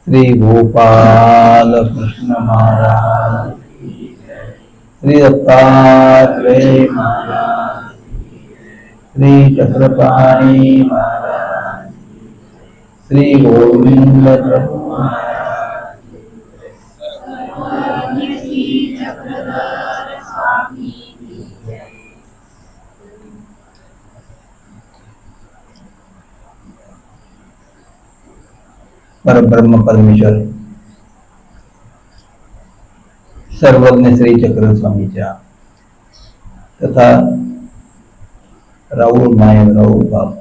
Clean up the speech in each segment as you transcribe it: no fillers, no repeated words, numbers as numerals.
श्री गोपाल कृष्ण महाराज, श्री दत्तात्रेय महाराज, श्री चक्रपाणी महाराज, श्री गोविंद प्रभु महाराज, परब्रह्म परमेश्वर सर्वज्ञ श्री चक्र स्वामीच्या तथा राहुल नायक राहुल बाप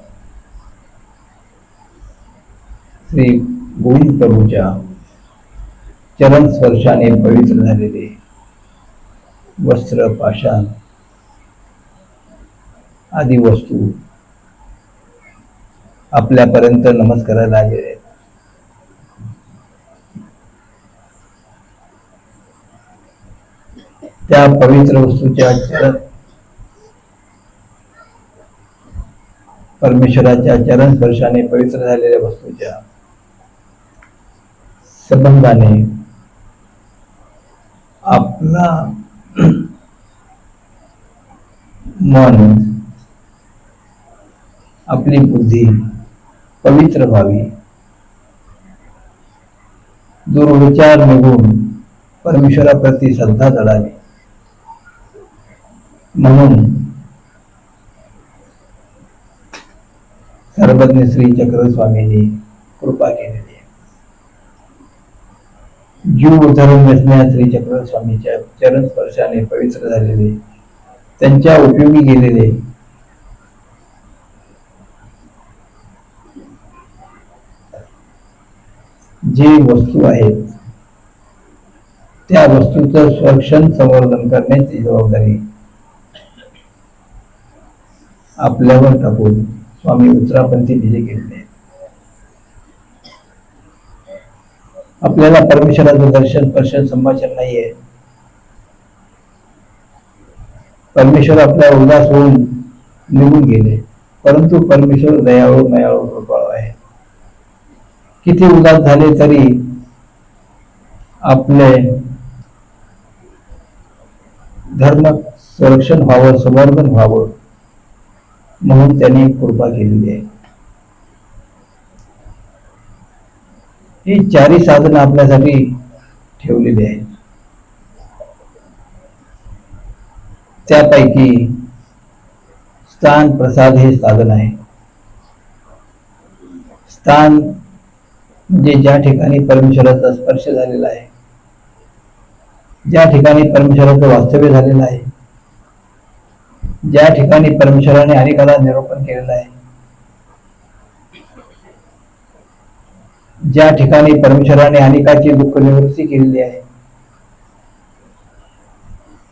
श्री गोविंद प्रभूच्या चरण स्पर्शाने पवित्र झालेले वस्त्र पाषाण आदी वस्तू आपल्यापर्यंत नमस्काराला आलेले आहेत. त्या पवित्र वस्तूच्या चरण परमेश्वराच्या चरण स्पर्शाने पवित्र झालेल्या वस्तूच्या संबंधाने आपला मन आपली बुद्धी पवित्र व्हावी, दुर्विचार निघून परमेश्वराप्रती श्रद्धा जडावी म्हणून सर्वज्ञ श्री चक्र स्वामींनी कृपा केलेली आहे. जीव धरून बसण्यास श्री चक्र स्वामीच्या चरण स्पर्शाने पवित्र झालेले, त्यांच्या उपयोगी गेलेले जे वस्तू आहेत त्या वस्तूचं संरक्षण संवर्धन करण्याची जबाबदारी आपल्यावर टाकून स्वामी उत्तरापंथी विजय केलेले आहेत. आपल्याला परमेश्वराचं दर्शन स्पर्शन संभाषण नाहीये. परमेश्वर आपल्या उदास होऊन निघून गेले, परंतु परमेश्वर दयाळू मयाळू कृपाळू आहे. किती उदास झाले तरी आपले धर्म संरक्षण व्हावं, संवर्धन व्हावं म्हणून त्यांनी कृपा केलेली आहे. ही चारी साधनं आपल्यासाठी ठेवलेली आहेत. त्यापैकी स्थान प्रसाद हे साधन आहे. स्थान म्हणजे ज्या ठिकाणी परमेश्वराचा स्पर्श झालेला आहे, ज्या ठिकाणी परमेश्वराचं वास्तव्य झालेलं आहे, ज्या ठिकाणी परमेश्वराने अनेकाला निरूपण केलेलं आहे, ज्या ठिकाणी परमेश्वराने अनेकाची दुःख निवृत्ती केलेली आहे,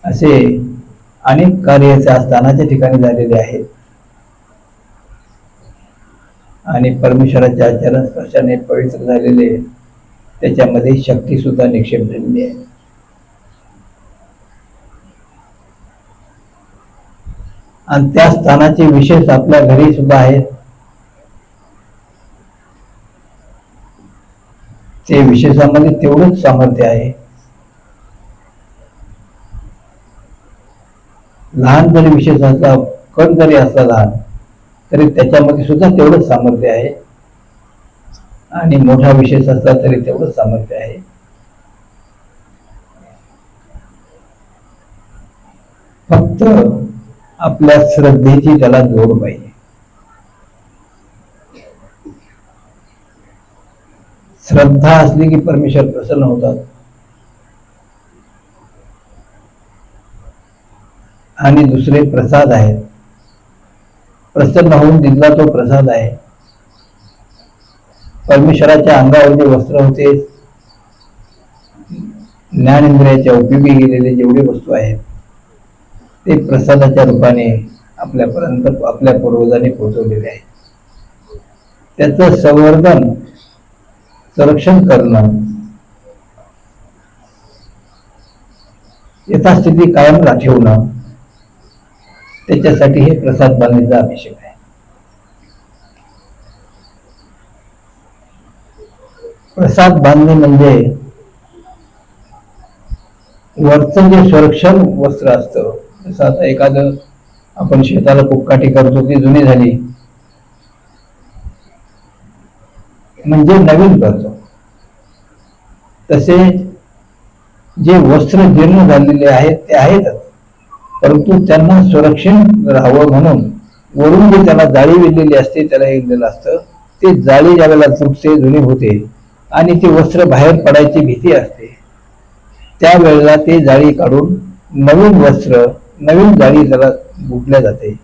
असे अनेक कार्य त्या स्थानाच्या ठिकाणी झालेले आहेत आणि परमेश्वराच्या चरण स्पर्शाने पवित्र झालेले त्याच्यामध्ये शक्ती सुद्धा निक्षेप झालेली आहे. आणि त्या स्थानाचे विशेष आपल्या घरी सुद्धा आहेत. ते विशेषामध्ये तेवढंच सामर्थ्य आहे. लहान जरी विशेष असला, कण जरी असला लहान, तरी त्याच्यामध्ये सुद्धा तेवढंच सामर्थ्य आहे आणि मोठा विशेष असला तरी तेवढंच सामर्थ्य आहे. फक्त आपल्या श्रद्धेची त्याला जोड पाहिजे. श्रद्धा असली की परमेश्वर प्रसन्न होतात आणि दुसरे प्रसाद आहेत. प्रसन्न होऊन दिला तो प्रसाद आहे. परमेश्वराच्या अंगावर जे वस्त्र होते, ज्ञानेंद्रियाच्या उपयोगी गेलेले जेवढे वस्तू आहेत ते प्रसादाच्या रूपाने आपल्यापर्यंत आपल्या पूर्वजांनी पोहोचवलेले आहेत. त्याचं संवर्धन संरक्षण करणं, यथास्थिती कायम ठेवणं, त्याच्यासाठी हे प्रसाद बांधण्याचा आवश्यक आहे. प्रसाद बांधणे म्हणजे वरचं जे संरक्षण वस्त्र असतं, जसं आता एखादं आपण शेताला कुपकाठी करतो ती जुनी झाली म्हणजे नवीन करतो, तसे जे वस्त्र जीर्ण झालेले आहेत ते आहेतच, परंतु त्यांना सुरक्षित राहावं म्हणून वरून जे त्याला जाळी विणलेली असते, त्याला एक दिलं असतं, ते जाळी ज्यावेळेला तुटते, जुनी होते आणि ते वस्त्र बाहेर पडायची भीती असते, त्यावेळेला ते जाळी काढून नवीन वस्त्र, नवीन जाळी त्याला गुंफल्या जाते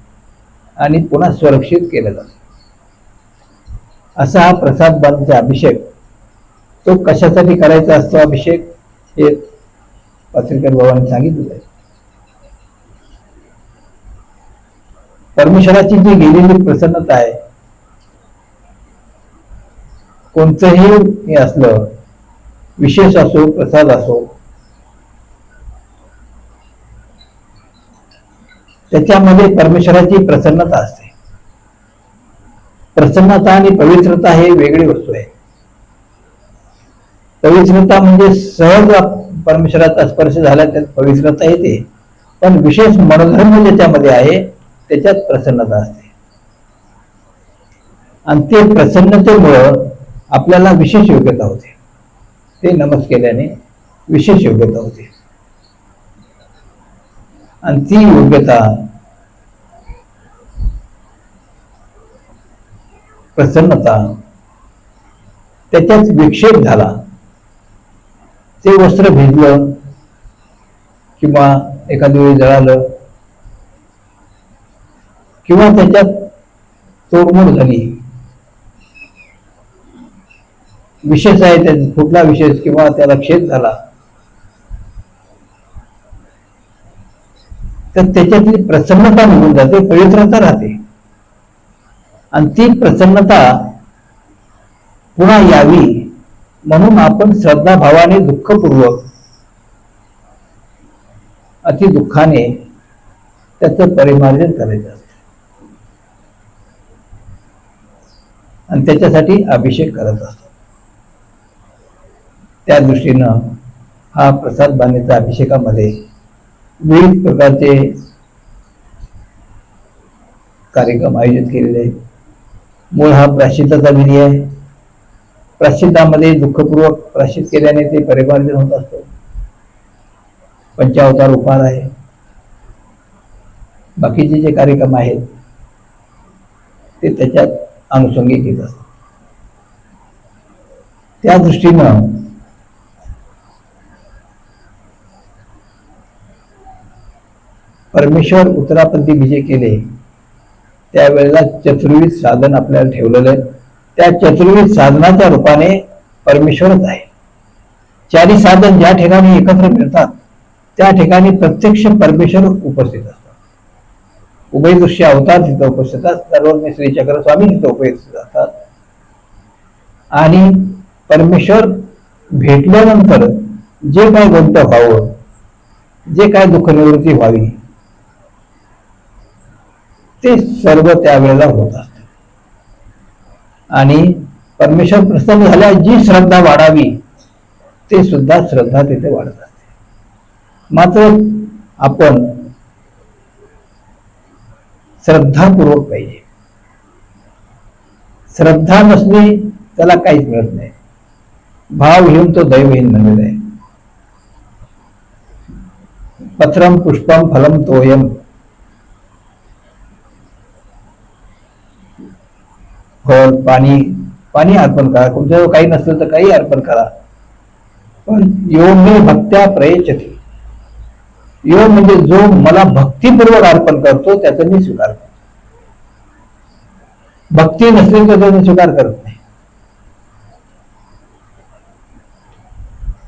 आणि पुन्हा सुरक्षित केलं जातं. असा हा प्रसाद बांधण्याचा अभिषेक, तो कशासाठी करायचा असतो अभिषेक, हे पाचलकर बाबांनी सांगितलेलं आहे. परमेश्वराची जी गेलेली प्रसन्नता आहे, कोणतंही हे असलं, विशेष असो, प्रसाद असो, त्याच्यामध्ये परमेश्वराची प्रसन्नता असते. प्रसन्नता आणि पवित्रता हे वेगळी वस्तू आहे. पवित्रता म्हणजे सहज परमेश्वराचा स्पर्श झाला त्यात पवित्रता येते, पण विशेष मनोधर्म ज्याच्यामध्ये आहे त्याच्यात प्रसन्नता असते आणि ते प्रसन्नतेमुळं आपल्याला विशेष योग्यता होते. ते नमस केल्याने विशेष योग्यता होते आणि ती योग्यता, प्रसन्नता, त्याच्यात विक्षेप झाला, ते वस्त्र भिजलं किंवा एखाद्या वेळी जळालं किंवा त्याच्यात तोडमोड झाली, विशेष आहे त्याचा कुठला विशेष किंवा त्याला क्षेत्र झाला, तर त्याच्यातली प्रसन्नता निघून जाते, पवित्रता राहते आणि ती प्रसन्नता पुन्हा यावी म्हणून आपण श्रद्धाभावाने, दुःखपूर्वक, अति दुःखाने त्याचं परिमार्जन करायचं असतं आणि त्याच्यासाठी अभिषेक करत असतो. त्या दृष्टीनं हा प्रसाद बांधण्याच्या अभिषेकामध्ये विविध प्रकारचे कार्यक्रम आयोजित केलेले आहेत. मूळ हा प्रायश्चित्ताचा विधी आहे. प्रायश्चित्तामध्ये दुःखपूर्वक प्रायश्चित केल्याने ते परिमार्जन होत असतं. पंचावतार उपहार आहे, बाकीचे जे कार्यक्रम आहेत ते त्याच्यात अनुषंगिक येत असतात. त्या दृष्टीनं परमेश्वर उत्तरापंथी विजय केले त्यावेळेला चतुर्विध साधन आपल्याला ठेवलेलं आहे. त्या चतुर्विध साधनाच्या रूपाने परमेश्वरच आहे. चारी साधन ज्या ठिकाणी एकत्र मिळतात त्या ठिकाणी प्रत्यक्ष परमेश्वर उपस्थित असतात. उभयदृश्य अवतार तिथं उपस्थित असतात, सर्वज्ञ श्री चक्र स्वामी तिथं उपस्थित असतात आणि परमेश्वर भेटल्यानंतर जे काय गोष्ट व्हावं, जे काय दुःख निवृत्ती व्हावी, ते सर्व त्यावेळेला होत असत आणि परमेश्वर प्रसन्न झाल्यास जी श्रद्धा वाढावी ते सुद्धा श्रद्धा तिथे वाढत असते. मात्र आपण श्रद्धापूर्वक पाहिजे. श्रद्धा नसली त्याला काहीच मिळत नाही. भावहीन तो दैवहीन म्हणलेला आहे. पत्रम पुष्पम फलम तोयम, फळ, पाणी, पाणी अर्पण करा. तुमच्याजवळ काही नसेल तर काही अर्पण करा, पण यो मे भक्त्या प्रयच्छति, यो म्हणजे जो मला भक्तीपूर्वक अर्पण करतो त्याचा मी स्वीकार करतो. भक्ती नसली तर त्याचा स्वीकार करत नाही.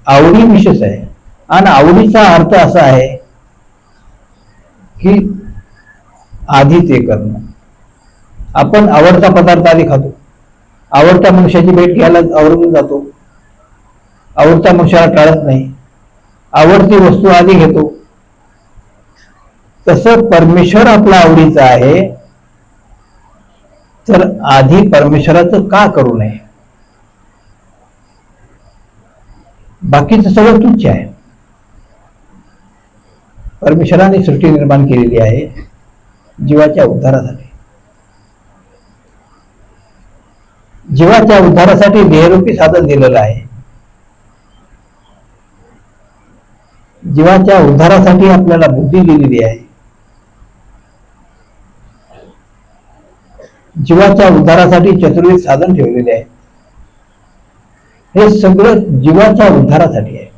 आवडी विशेष आहे आणि आवडीचा अर्थ असा आहे की आधी ते करणं. आपण आवडता पदार्थ आधी खातो, आवडत्या मनुष्याची भेट घ्यायला आवडून जातो, आवडत्या मनुष्याला टाळत नाही, आवडती वस्तू आधी घेतो. तसं परमेश्वर आपला आवडीचा आहे तर आधी परमेश्वराचं का करू नये. बाकीचं सगळं तुच्छ आहे. परमेश्वराने सृष्टी निर्माण केलेली आहे जीवाच्या उद्धारासाठी. जीवाच्या उद्धारासाठी देहरूपी साधन दिलेलं आहे. जीवाच्या उद्धारासाठी आपल्याला बुद्धी दिलेली आहे. जीवाच्या उद्धारासाठी चतुर्विध साधन ठेवलेले आहे. हे सगळं जीवाच्या उद्धारासाठी आहे.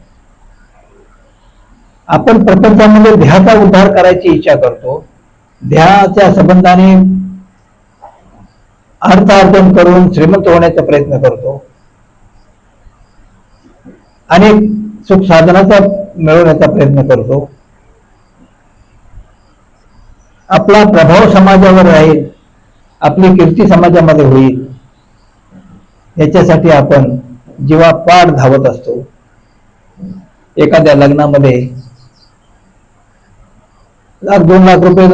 आपण प्रपंचामध्ये देहाचा उद्धार करायची इच्छा करतो. देहाच्या संबंधाने अर्थार्जन करून श्रीमंत होण्याचा प्रयत्न करतो. अनेक सुख साधनाचा मिळवण्याचा प्रयत्न करतो. आपला प्रभाव समाजावर राहील, आपली कीर्ती समाजामध्ये होईल, याच्यासाठी आपण जीवापाड धावत असतो. एखाद्या लग्नामध्ये 1-2 लाख रुपये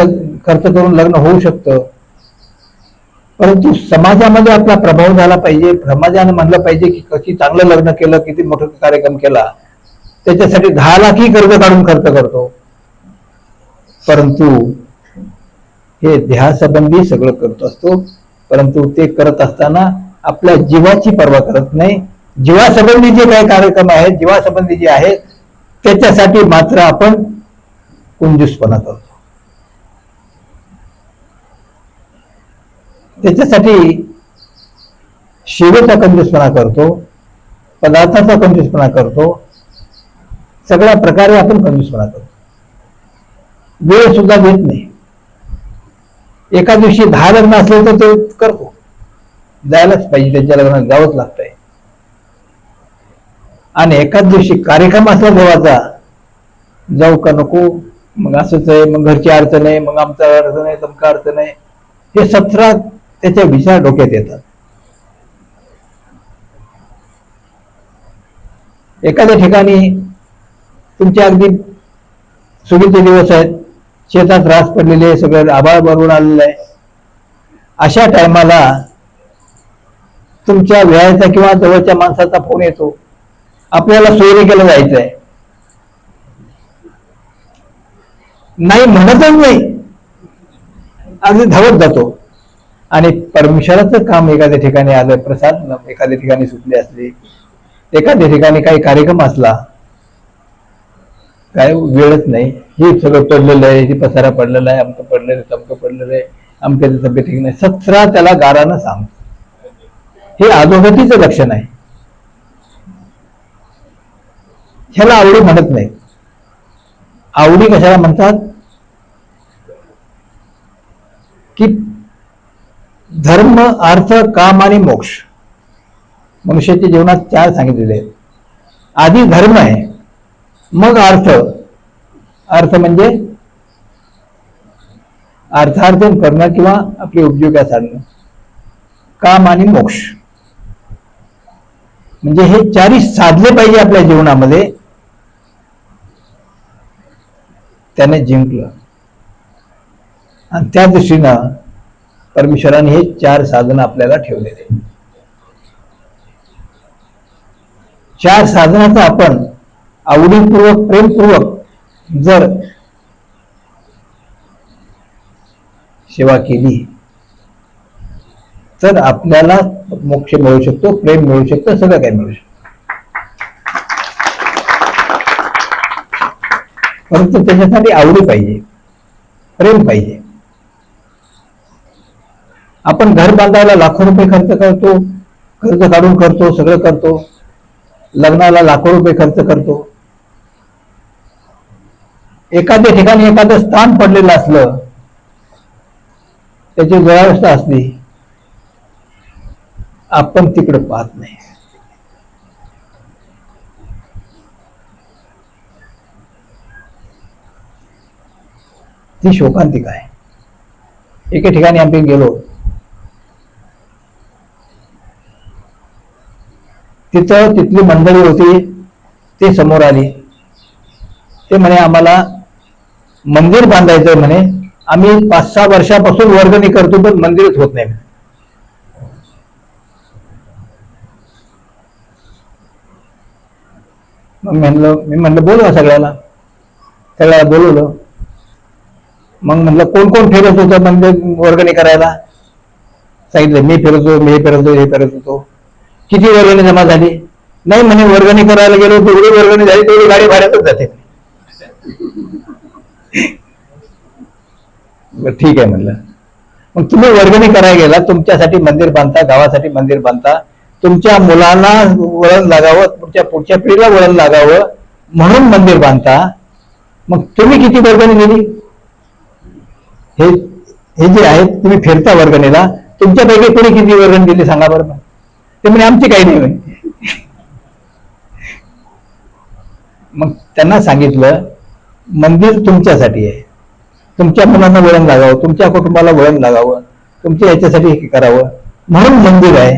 खर्च करून लग्न होऊ शकतं, परंतु समाजामध्ये आपला प्रभाव झाला पाहिजे. समाजाने म्हणलं पाहिजे की किती चांगलं लग्न केलं, किती मोठा कार्यक्रम केला. त्याच्यासाठी 10 लाखही कर्ज काढून खर्च करतो. परंतु हे देहासंबंधी सगळं करत असतो. परंतु ते करत असताना आपल्या जीवाची पर्वा करत नाही. जीवासंबंधी जे काही कार्यक्रम आहेत, जीवासंबंधी जे आहेत, त्याच्यासाठी मात्र आपण कंजूसपणा करतो. त्याच्यासाठी सेवेचा कंजूसपणा करतो, पदार्थाचा कंजूसपणा करतो, सगळ्या प्रकारे आपण कंजूसपणा करतो. वेळ सुद्धा देत नाही. एका दिवशी 10 लग्न असले तर ते करतो, जायलाच पाहिजे, त्यांच्या लग्नात जावंच लागतंय. आणि एकाच दिवशी कार्यक्रम असला देवाचा, जाऊ का नको, मग असंच आहे, मग घरची अडचण आहे, मग आमचा अडचण आहे, तुमका अडचण आहे, हे 17 त्याच्या विचार डोक्यात येतात. एखाद्या ठिकाणी तुमचे अगदी सुगीचे दिवस आहेत, शेतात रास पडलेले आहे, सगळं आभाळ भरून आलेलं आहे. अशा टायमाला तुमच्या वेळाचा किंवा जवळच्या माणसाचा फोन येतो, आपल्याला सोयरिकेला जायचं आहे. नाही म्हणतच नाही, अगदी धावत जातो. आणि परमेश्वराचं काम एखाद्या ठिकाणी आलं, प्रसाद एखाद्या ठिकाणी सुटले असले, एखाद्या ठिकाणी काही कार्यक्रम असला, काय वेळच नाही. हे सगळं पडलेलं आहे, हे पसारा पडलेला आहे, अमकं पडलेलं आहे, तमकं पडलेलं आहे, अमक्याचं तब्येत ठीक नाही, 17 त्याला गारानं सांगतो. हे अधोगतीचं लक्षण आहे. ह्याला आवडी म्हणत नाही. आवडी कशाला म्हणतात की धर्म, अर्थ, काम आणि मोक्ष मनुष्याच्या जीवनात 4 सांगितलेले आहेत. आधी धर्म आहे, मग अर्थ. अर्थ म्हणजे अर्थार्जन करणं किंवा आपली उपजीविका साधणं. काम आणि मोक्ष म्हणजे हे 4ही साधले पाहिजे आपल्या जीवनामध्ये. त्याने जिंकलं. आणि त्या दृष्टीनं परमेश्वराने हे 4 साधन आपल्याला ठेवलेले. 4 साधनाचा आपण आवडीपूर्वक, प्रेमपूर्वक जर सेवा केली तर आपल्याला मोक्ष मिळू शकतो, प्रेम मिळू शकतं, सगळं काही मिळू शकतं. परंतु त्याच्यासाठी आवडी पाहिजे, प्रेम पाहिजे. आपण घर बांधायला लाखो रुपये खर्च करतो, कर्ज काढून करतो, सगळं करतो. लग्नाला लाखो रुपये खर्च करतो. एखाद्या ठिकाणी एखादं स्थान पडलेलं असलं, त्याची दुरावस्था असली, आपण तिकडे पाहत नाही. ती शोकांतिका आहे. एके ठिकाणी आम्ही गेलो, तिथं तिथली मंडळी होती, ते समोर आली. ते म्हणे आम्हाला मंदिर बांधायचं म्हणे, आम्ही 5-6 वर्षापासून वर्गणी करतो पण मंदिरच होत नाही. मग मी म्हणलं बोलवा सगळ्याला बोलवलं. मग म्हणलं कोण कोण फिरत होतं म्हणजे वर्गणी करायला. सांगितलं मी फिरतो, हे फिरत होतो. किती वर्गणी जमा झाली? नाही म्हणे वर्गणी करायला गेलो तेवढी वर्गणी झाली तेवढी गाडी भाड्यातच जाते. ठीक आहे म्हणलं. मग तुम्ही वर्गणी करायला गेला, तुमच्यासाठी मंदिर बांधता, गावासाठी मंदिर बांधता, तुमच्या मुलांना वळण लागावं, तुमच्या पुढच्या पिढीला वळण लागावं म्हणून मंदिर बांधता. मग तुम्ही किती वर्गणी दिली? हे जे आहेत तुम्ही फिरता वर्गणीला, तुमच्यापैकी कोणी किती वर्गणी दिली सांगा बरं. ते म्हणजे आमची काही नाही. मग त्यांना सांगितलं मंदिर तुमच्यासाठी आहे, तुमच्या मुलांना वळण लागावं, तुमच्या कुटुंबाला वळण लागावं, तुमच्या याच्यासाठी हे करावं म्हणून मंदिर आहे.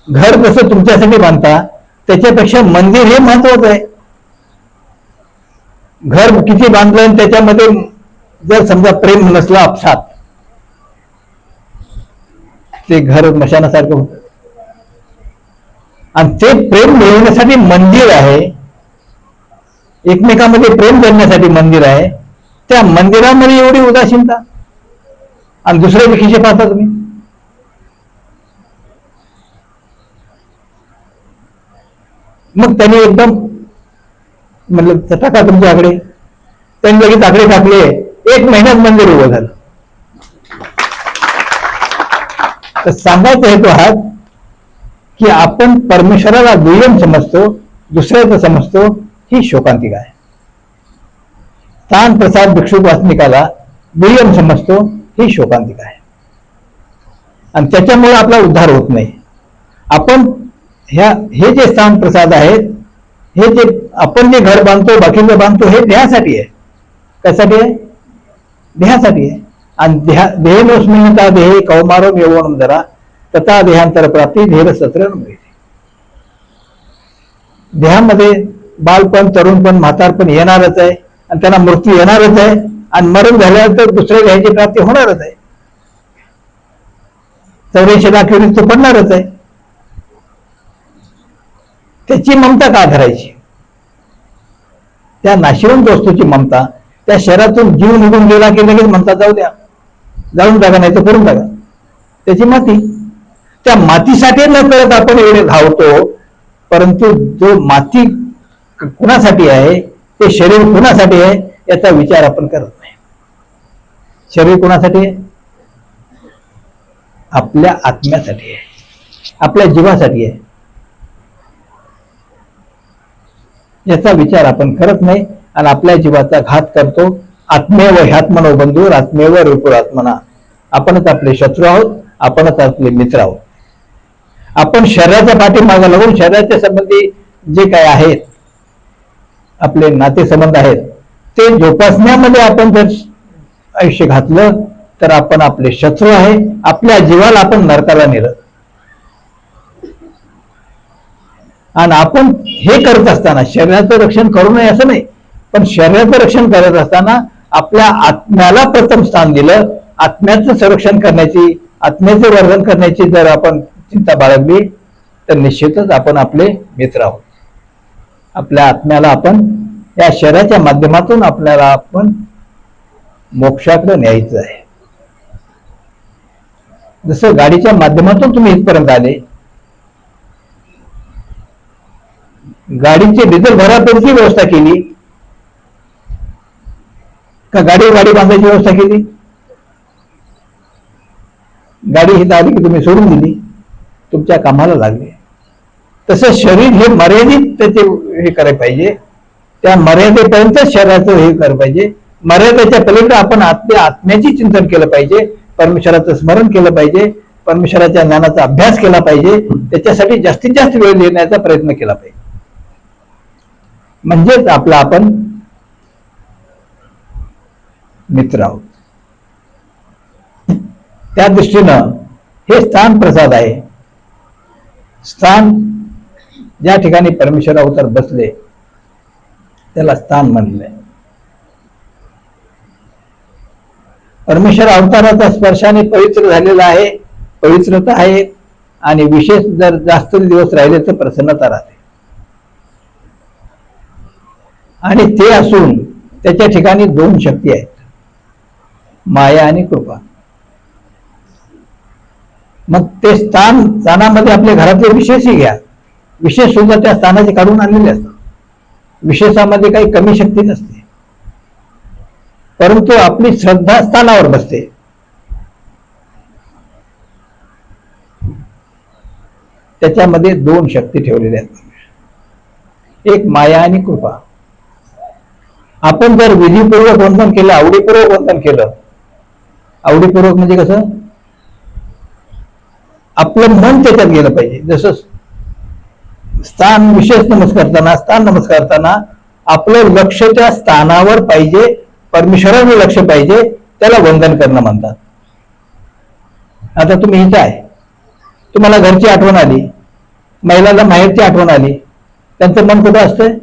घर कसं तुमच्यासाठी बांधता त्याच्यापेक्षा मंदिर हे महत्वाचं आहे. घर किती बांधलं आणि त्याच्यामध्ये जर समजा प्रेम नसला आपसात, ते घर मशानासारखं होतं. आणि ते प्रेम मिळवण्यासाठी मंदिर आहे, एकमेकांमध्ये प्रेम करण्यासाठी मंदिर आहे. त्या मंदिरामध्ये एवढी उदासीनता आणि दुसऱ्याचे खिशे पाहता तुम्ही. मग त्यांनी एकदम म्हणलं टाका तुमच्या आकडे. त्यांनी लगेच आकडे टाकले. 1 महिन्यात मंदिर उभं झालं. तर सांगायचा हेतू हा की आपण परमेश्वराला दुय्यम समजतो, दुसऱ्याचं समजतो, ही शोकांतिका आहे. स्थान प्रसाद भिक्षुक वासनिकाला दुय्यम समजतो, ही शोकांतिका आहे. आणि त्याच्यामुळे आपला उद्धार होत नाही. आपण हे जे स्थान प्रसाद आहेत, हे जे आपण जे घर बांधतो, बाकीचं बांधतो, हे देहासाठी आहे. कशासाठी आहे? देहासाठी आहे. आणि देहेनोस्मिन्नता देहे कौमारो यौवनम जरा तथा देहांतर प्राप्ती धेर सत्र मिळते. देहामध्ये बालपण, तरुणपण, म्हातारपण येणारच आहे आणि त्यांना मृत्यू येणारच आहे आणि मरण झाल्यानंतर दुसऱ्या देहाची प्राप्ती होणारच आहे. 84 लाख योनीत तो पडणारच आहे. त्याची ममता का धरायची? त्या नाशिवंत वस्तूची ममता. त्या शहरातून जीव निघून गेला की लगेच म्हणता जाऊ द्या, जाऊन टाका, नाही तर करून टाका. त्याची माती. त्या मातीसाठी न करत आपण एवढे धावतो, परंतु जो माती कुणासाठी आहे, ते शरीर कुणासाठी आहे याचा विचार आपण करत नाही. शरीर कुणासाठी आहे? आपल्या आत्म्यासाठी आहे, आपल्या जीवासाठी आहे. याचा विचार आपण करत नाही आणि आपल्या जीवाचा घात करतो. आत्मेव ह्यात्मनो बंधुर आत्मेव रिपुरात्मना. आपणच आपले शत्रू आहोत, आपणच आपले मित्र आहोत. आपण शरीराच्या पाठीमागे लागून शरीराच्या संबंधी जे काय आहेत आपले नातेसंबंध आहेत ते जोपासण्यामध्ये आपण जर आयुष्य घातलं तर आपण आपले शत्रू आहे. आपल्या जीवाला आपण नरकाला नेलं. आणि आपण हे करत असताना शरीराचं रक्षण करू नये असं नाही, पण शरीराचं रक्षण करत असताना आपल्या आत्म्याला प्रथम स्थान दिलं. आत्म्याचं संरक्षण करण्याची, आत्म्याचे वर्धन करण्याची जर आपण चिंता बाळगली तर निश्चितच आपण आपले मित्र आहोत. आपल्या आत्म्याला आपण या शरीराच्या माध्यमातून आपल्याला आपण मोक्षाकडे न्यायचं आहे. जसं गाडीच्या माध्यमातून तुम्ही इथपर्यंत आले, गाडीची डिझेल भरापर्यंतची व्यवस्था केली का गाडी बांधायची व्यवस्था केली? गाडी हित आली की तुम्ही सोडून दिली, तुमच्या कामाला लागले. तसं शरीर हे मर्यादित त्याचे हे करायला पाहिजे. त्या मर्यादेपर्यंत शरीराचं हे करायला पाहिजे. मर्यादेच्या पलीकडे आपण आपल्या आत्म्याची चिंतन केलं पाहिजे, परमेश्वराचं स्मरण केलं पाहिजे, परमेश्वराच्या ज्ञानाचा अभ्यास केला पाहिजे. त्याच्यासाठी जास्तीत जास्त वेळ देण्याचा प्रयत्न केला पाहिजे. म्हणजेच आपला आपण मित्र आहोत. त्या दृष्टीनं हे स्थान प्रसाद आहे. स्थान ज्या ठिकाणी परमेश्वर अवतार बसले त्याला स्थान म्हणलंय. परमेश्वर अवताराचा स्पर्शाने पवित्र झालेला आहे, पवित्रता आहे आणि विशेष जर जास्त दिवस राहिले तर प्रसन्नता राहते. आणि ते असून त्याच्या ठिकाणी दोन शक्ती आहेत, माया आणि कृपा. मग ते स्थानामध्ये आपल्या घरातले विशेषही घ्या, विशेष सुद्धा त्या स्थानाचे काढून आणलेले असतात. विशेषामध्ये काही कमी शक्ती नसते, परंतु आपली श्रद्धा स्थानावर बसते. त्याच्यामध्ये दोन शक्ती ठेवलेल्या आहेत, एक माया आणि कृपा. आपण जर विधीपूर्वक वंदन केलं, आवडीपूर्वक वंदन केलं, आवडीपूर्वक म्हणजे कसं, आपलं मन त्याच्यात गेलं पाहिजे. जसं स्थान विशेष नमस्कारताना आपलं लक्ष त्या स्थानावर पाहिजे, परमेश्वरावर लक्ष पाहिजे, त्याला वंदन करणं म्हणतात. आता तुम्ही इथं आहे, तुम्हाला घरची आठवण आली, महिलाला माहेरची आठवण आली, त्यांचं मन कुठं असतंय?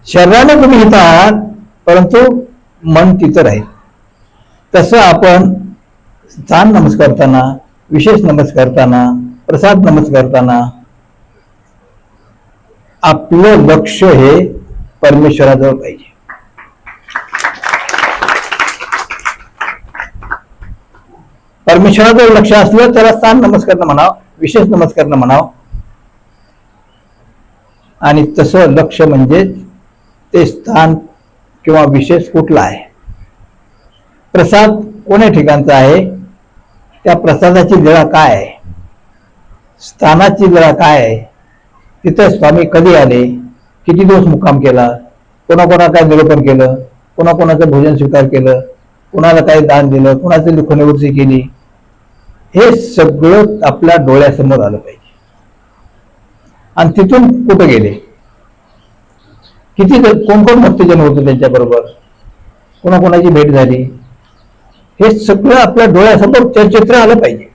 शरीराने तुम्ही इथं आहात, परंतु मन तिथं राहील. तसं आपण स्थान नमस्कारताना, विशेष नमस्कारताना, प्रसाद नमस्कारताना आपलं लक्ष हे परमेश्वराजवळ पाहिजे. परमेश्वराजवळ लक्ष असलं त्याला स्थान नमस्कार म्हणावं, विशेष नमस्कार म्हणावं. आणि तसं लक्ष म्हणजे ते स्थान किंवा विशेष कुठला आहे, प्रसाद कोण्या ठिकाणचा आहे, त्या प्रसादाची जरा काय आहे, स्थानाची जरा काय आहे, तिथं स्वामी कधी आले, किती दिवस मुक्काम केला, कोणाकोणा काय निरूपण केलं, कोणाकोणाचं भोजन स्वीकार केलं, कोणाला काय दान दिलं, कोणाची लिखनिवृत्ती केली, हे सगळं आपल्या डोळ्यासमोर आलं पाहिजे. आणि तिथून कुठं गेले, किती कोण कोण भक्तजन होतं त्यांच्याबरोबर, कोणाकोणाची भेट झाली, हे सगळं आपल्या डोळ्यासमोर चित्र आलं पाहिजे.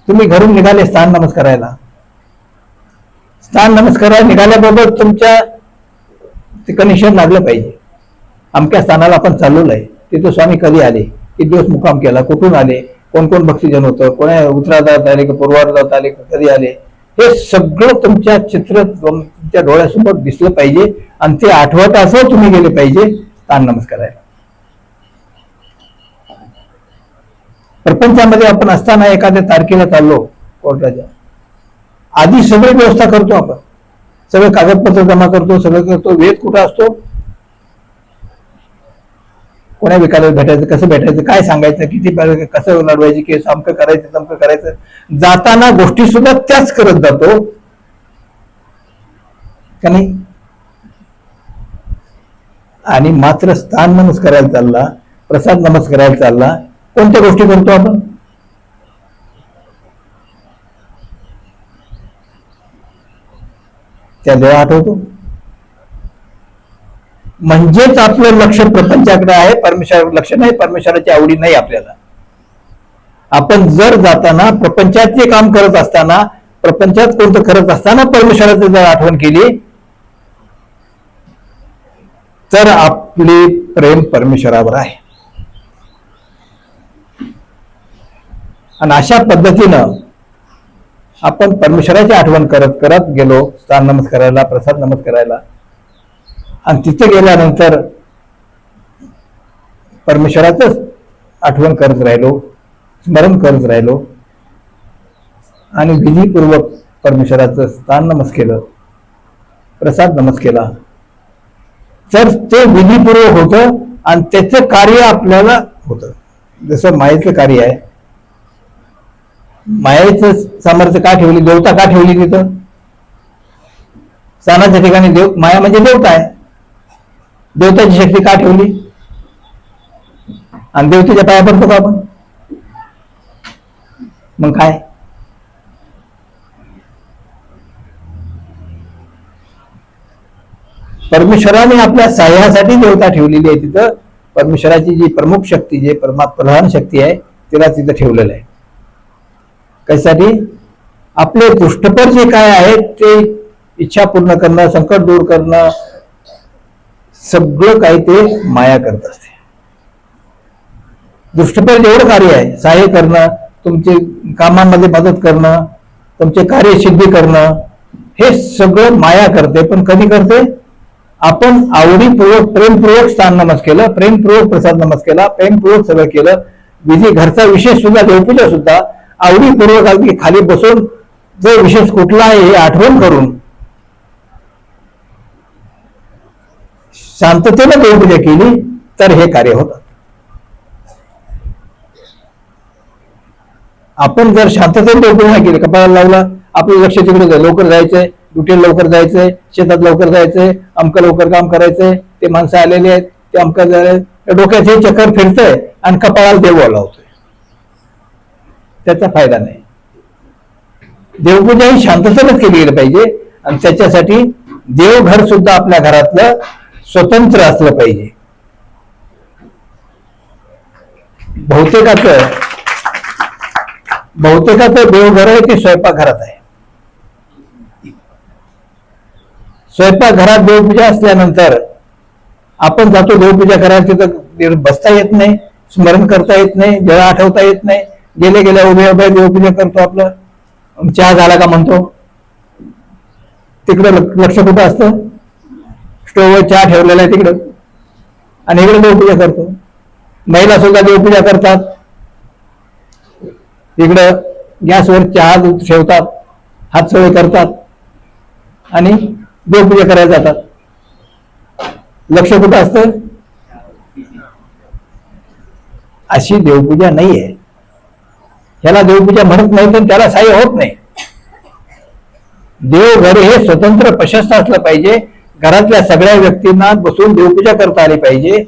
तुम्ही घरून निघाले स्थान नमस्कारायला, स्थान नमस्कारायला निघाल्याबरोबर तुमच्या कनेक्शन लागलं पाहिजे. अमक्या स्थानाला आपण चालवलं आहे, तिथं स्वामी कधी आले, किती दिवस मुक्काम केला, कुठून आले, कोण कोण भक्तजन होतं, कोणा उत्तरार्धात आले, पूर्वार्धात आले, कधी आले, हे सगळं तुमच्या चित्र तुमच्या डोळ्यासमोर दिसलं पाहिजे. आणि ते आठवत असं तुम्ही गेले पाहिजे स्थान नमस्कारायला. प्रपंचामध्ये आपण असताना एखाद्या तारखेला चाललो कोर्टाच्या, आधी सगळी व्यवस्था करतो आपण, सगळे कागदपत्र जमा करतो, सगळं करतो. वेद कुठं असतो, कोण्या विकायला भेटायचं, कसं भेटायचं, काय सांगायचं, किती कसं लढवायची केस, अमकं करायचं तमकं करायचं. जाताना गोष्टी सुद्धा त्याच करत जातो का नाही. आणि मात्र स्थान नमस्कारायला चालला, प्रसाद नमस्कारायला चालला, कोणत्या गोष्टी करतो आपण, त्या देवा आठवतो. म्हणजेच आपलं लक्ष प्रपंचाकडे आहे, परमेश्वराकडे लक्ष नाही, परमेश्वराची आवडी नाही आपल्याला. आपण जर जाताना प्रपंचाचे काम करत असताना, प्रपंचात कोणतं करत असताना परमेश्वराची जर आठवण केली, तर आपले प्रेम परमेश्वरावर आहे. आणि अशा पद्धतीनं आपण परमेश्वराची आठवण करत करत गेलो स्थान नमस्कारायला, प्रसाद नमस्कारायला. आणि तिथे गेल्यानंतर परमेश्वराचंच आठवण करत राहिलो, स्मरण करत राहिलो, आणि विधीपूर्वक परमेश्वराचं स्थान नमस्कार केलं, प्रसाद नमस्कार केला, तर ते विधीपूर्वक होतं आणि त्याचं कार्य आपल्याला होतं. जसं मायेचं कार्य आहे, मायेचं सामर्थ्य का ठेवली, देवता का ठेवली तिथं, स्थानाच्या ठिकाणी देव, माया म्हणजे देवता आहे, देवताची शक्ती का ठेवली, आणि देवतेच्या पाया पडतो का आपण, मग काय. परमेश्वराने आपल्या साह्यासाठी देवता ठेवलेली आहे तिथं. परमेश्वराची जी प्रमुख शक्ती, जे प्रधान शक्ती आहे, तिला तिथं ठेवलेलं आहे. कशासाठी, आपले पृष्ठपर जे काय आहे ते इच्छा पूर्ण करणं, संकट दूर करणं, सगळं काही ते माया करत असते. दृष्टपर जेवढं कार्य आहे, सहाय्य करणं, तुमचे कामामध्ये मदत करणं, तुमचे कार्यसिद्धी करणं, हे सगळं माया करते. पण कधी करते? आपण आवडीपूर्वक प्रेमपूर्वक स्थान नमस केलं, प्रेमपूर्वक प्रसाद नमस केला, प्रेमपूर्वक सगळं केलं, विधी घरचा विशेष सुद्धा, देवपूजा सुद्धा आवडीपूर्वक अगदी खाली बसून जो विशेष कुठला आहे हे आठवण करून शांततेने देवपूजा केली तर हे कार्य होतं. आपण जर शांततेने देवपूजा नाही केली, कपाळाला लावला, आपलं लक्ष तिकडे लवकर जायचंय, ड्युटीला लवकर जायचंय, शेतात लवकर जायचंय, अमकं लवकर काम करायचंय, ते माणसं आलेले आहेत, ते अमकं झाले, डोक्यात हे चक्कर फिरतंय आणि कपाळाला देव लावतोय, त्याचा फायदा नाही. देवपूजा ही शांततेनेच केली गेली पाहिजे आणि त्याच्यासाठी देवघर सुद्धा आपल्या घरातलं स्वतंत्र असलं पाहिजे. बहुतेकाचं देवघर आहे ते स्वयंपाकघरात आहे. स्वयंपाकघरात देवपूजा असल्यानंतर आपण जातो देवपूजा करायला, तिथं बसता येत नाही, स्मरण करता येत नाही, जरा आठवता येत नाही, गेले गेल्या उभ्या उभ्या देवपूजा करतो, आपलं चहा झाला का म्हणतो, तिकडं लक्ष कुठं असतं? स्टोव्हवर चहा ठेवलेला आहे तिकडं, आणि इकडे देवपूजा करतो. महिला सुद्धा देवपूजा करतात, इकडं गॅसवर चहा ठेवतात, हात सवय करतात आणि देवपूजा करायला जातात. लक्ष कुठं असतं? अशी देवपूजा नाही आहे. ह्याला देवपूजा म्हणत नाही, तर त्याला साह्य होत नाही. देवघर हे स्वतंत्र प्रशस्त असलं पाहिजे. घरातल्या सगळ्या व्यक्तींना बसून देवपूजा करता आली पाहिजे,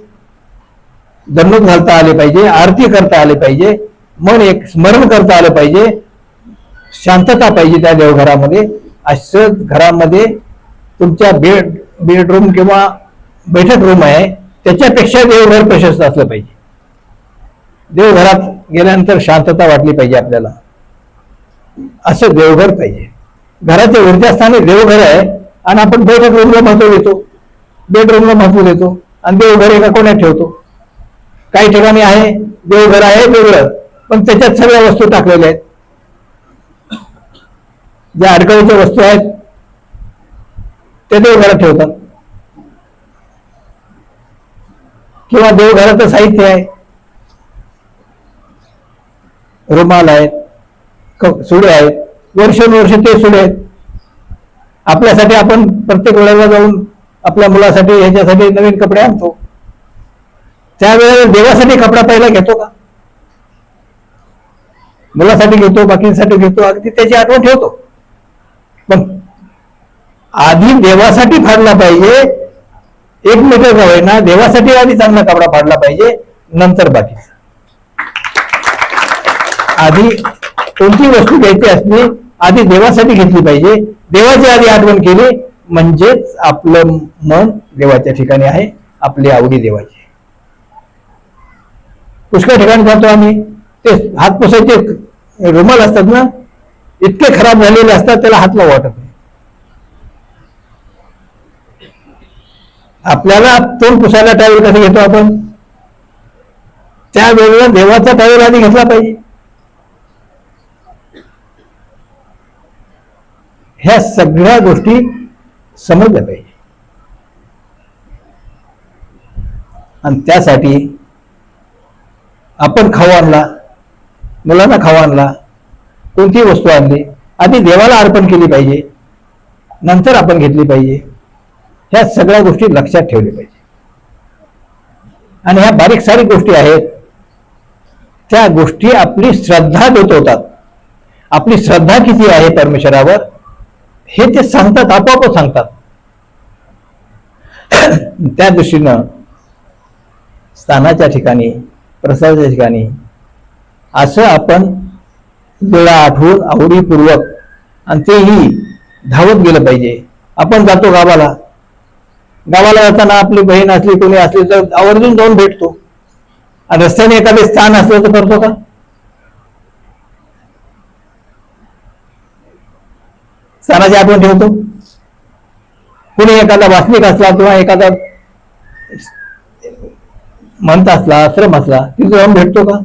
दंडोत घालता आले पाहिजे, आरती करता आले पाहिजे, मन एक स्मरण करता आलं पाहिजे, शांतता पाहिजे त्या देवघरामध्ये. असं घरामध्ये तुमच्या बेडरूम किंवा बैठक रूम आहे त्याच्यापेक्षा देवघर प्रशस्त असलं पाहिजे. देवघरात गेल्यानंतर शांतता वाटली पाहिजे आपल्याला, असं देवघर पाहिजे. घराच्या ऊर्जास्थानी देवघर आहे आणि आपण बैठक रूमला महत्व देतो, बेडरूमला महत्व देतो आणि देवघर एका कोण्यात ठेवतो. काही ठिकाणी आहे देवघर आहे वेगळं, पण त्याच्यात सगळ्या वस्तू टाकलेल्या आहेत, ज्या अडकळीच्या वस्तू आहेत ते देवघरात ठेवतात. किंवा देवघराचं साहित्य आहे, रुमाल आहेत, सुडे आहेत, वर्षानुवर्ष ते सुडे आहेत. आपल्यासाठी आपण प्रत्येक वेळेला जाऊन आपल्या मुलासाठी ह्याच्यासाठी नवीन कपडे आणतो, त्यावेळेला देवासाठी कपडा पहिला घेतो का? मुलासाठी घेतो, बाकीसाठी घेतो, अगदी त्याची आठवण ठेवतो, पण आधी देवासाठी फाडला पाहिजे. 1 मीटर का होईना देवासाठी आधी चांगला कपडा फाडला पाहिजे, नंतर बाकीचा. आधी कोणती वस्तू घ्यायची असली आधी देवासाठी घेतली पाहिजे, देवाची आधी आठवण केली म्हणजेच आपलं मन देवाच्या ठिकाणी आहे, आपली आवडी देवाची. पुष्कळ ठिकाणी जातो आम्ही, ते हात पुसायचे रुमाल असतात ना, इतके खराब झालेले असतात त्याला हात लावू वाटत नाही. आपल्याला तोंड पुसायला टावेल कसं घेतो आपण, त्यावेळेला देवाचा टावेल आधी घेतला पाहिजे. ह्या सगळ्या गोष्टी समजल्या पाहिजे आणि त्यासाठी आपण खाऊ आणला, मुलांना खाऊ आणला, कोणती वस्तू आणली आधी देवाला अर्पण केली पाहिजे, नंतर आपण घेतली पाहिजे. ह्या सगळ्या गोष्टी लक्षात ठेवल्या पाहिजे. आणि ह्या बारीक सारीक गोष्टी आहेत, त्या गोष्टी आपली श्रद्धा देत होतात. आपली श्रद्धा किती आहे परमेश्वरावर हे ते सांगतात, आपोआप सांगतात. त्या दृष्टीनं स्थानाच्या ठिकाणी, प्रसादाच्या ठिकाणी असं आपण वेळा आठवून आवडीपूर्वक, आणि तेही धावत गेलं पाहिजे. आपण जातो गावाला, गावाला जाताना आपली बहीण असली कोणी असली तर आवर्जून जाऊन भेटतो, आणि रस्त्याने एखादे स्थान असलं तर करतो का? स्थानाची आठवण ठेवतो. कुणी एखादा वासनिक असला किंवा एखादा मंत असला, आश्रम असला, तिथे जाऊन भेटतो का?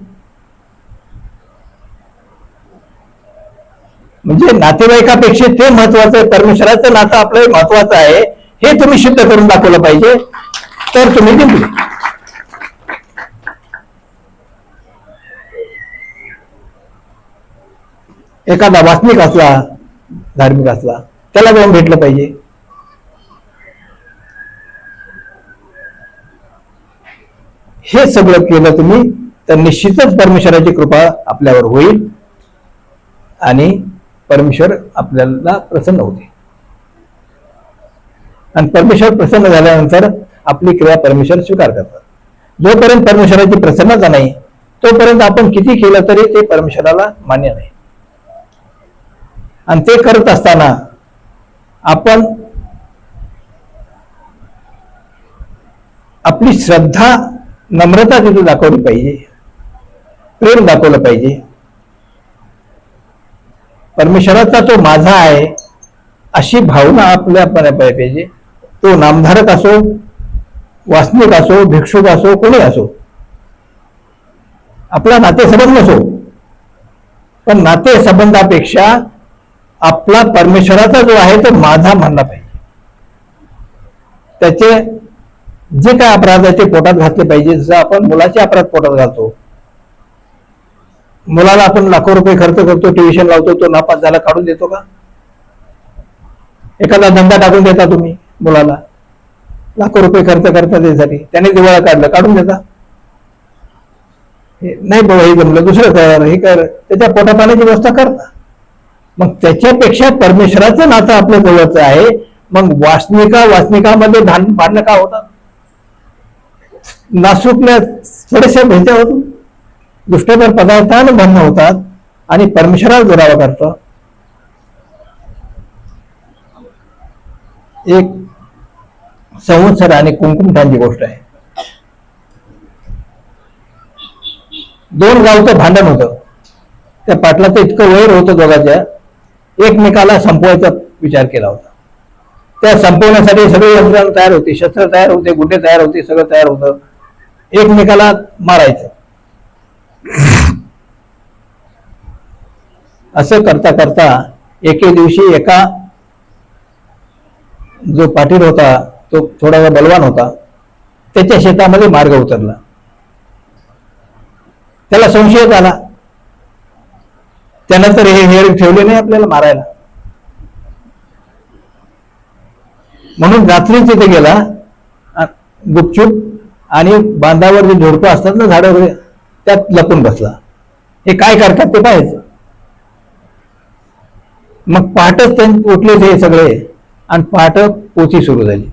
म्हणजे नातेवाईकापेक्षा ते महत्वाचं आहे, परमेश्वराचं नातं आपलं महत्वाचं आहे, हे तुम्ही सिद्ध करून दाखवलं पाहिजे, तर तुम्ही जिंकले. एखादा वासनिक असला, धार्मिक असला, त्याला जाऊन भेटलं पाहिजे. हे सगळं केलं तुम्ही तर निश्चितच परमेश्वराची कृपा आपल्यावर होईल आणि परमेश्वर आपल्याला प्रसन्न होते. आणि परमेश्वर प्रसन्न झाल्यानंतर आपली क्रिया परमेश्वर स्वीकार करतात. जोपर्यंत परमेश्वराची प्रसन्नता नाही तोपर्यंत आपण किती केलं तरी ते परमेश्वराला मान्य नाही. आणि ते करत असताना आपण आपली श्रद्धा, नम्रता तिथे दाखवली पाहिजे, प्रेम दाखवलं पाहिजे. परमेश्वराचा तो माझा आहे अशी भावना आपल्या पाहिजे. तो नामधारक असो, वासनिक असो, भिक्षुक असो, कोणी असो, आपला नातेसंबंध नसो, पण नातेसंबंधापेक्षा आपला परमेश्वराचा जो आहे तो माझा म्हणला पाहिजे. त्याचे जे काय अपराध आहे ते पोटात घातले पाहिजे. जसं आपण मुलाचे अपराध पोटात घालतो, मुलाला आपण लाखो रुपये खर्च करतो, ट्युशन लावतो, तो नापास झाला काढून देतो का? एखादा धंदा टाकून देता तुम्ही मुलाला, लाखो रुपये खर्च करता त्यासाठी, त्याने दिवाळा काढलं, काढून देता? नाही बाबा हे जमलं, दुसरं कर, हे कर, त्याच्या पोटा पाण्याची व्यवस्था करता. मग त्याच्यापेक्षा परमेश्वराचं नातं आपल्या जवळचं आहे. मग वासनिकामध्ये भांडणं का होतात? नासूकल्या थोड्याशा भेट्या होतो, दुष्टपर पदार्थाने भांडणं होतात आणि परमेश्वराला दुरावा करतो. एक संवत्सर आणि कुंकुमठांची गोष्ट आहे. दोन गावचं भांडण होतं. त्या पाटलाचं इतकं वैर होतं दोघांच्या, एकमेकाला संपवायचा विचार केला होता. त्या संपवण्यासाठी सगळे यंत्रणा तयार होती, शस्त्र तयार होते, गुंडे तयार होते, सगळं तयार होतं, एकमेकाला मारायचं. असं करता करता एके दिवशी एका जो पाटील होता तो थोडा बलवान होता, त्याच्या शेतामध्ये मार्ग उतरला. त्याला संशय आला, त्यानं तर हे हेर ठेवले नाही आपल्याला मारायला, म्हणून रात्री तिथे गेला गुपचूप आणि बांधावर जे झोडपं असतात ना झाडावर, त्यात लपून बसला. हे काय करतात ते पाहायचं. मग पहाटच त्यांनी उठले हे सगळे आणि पहाट पोथी सुरू झाली.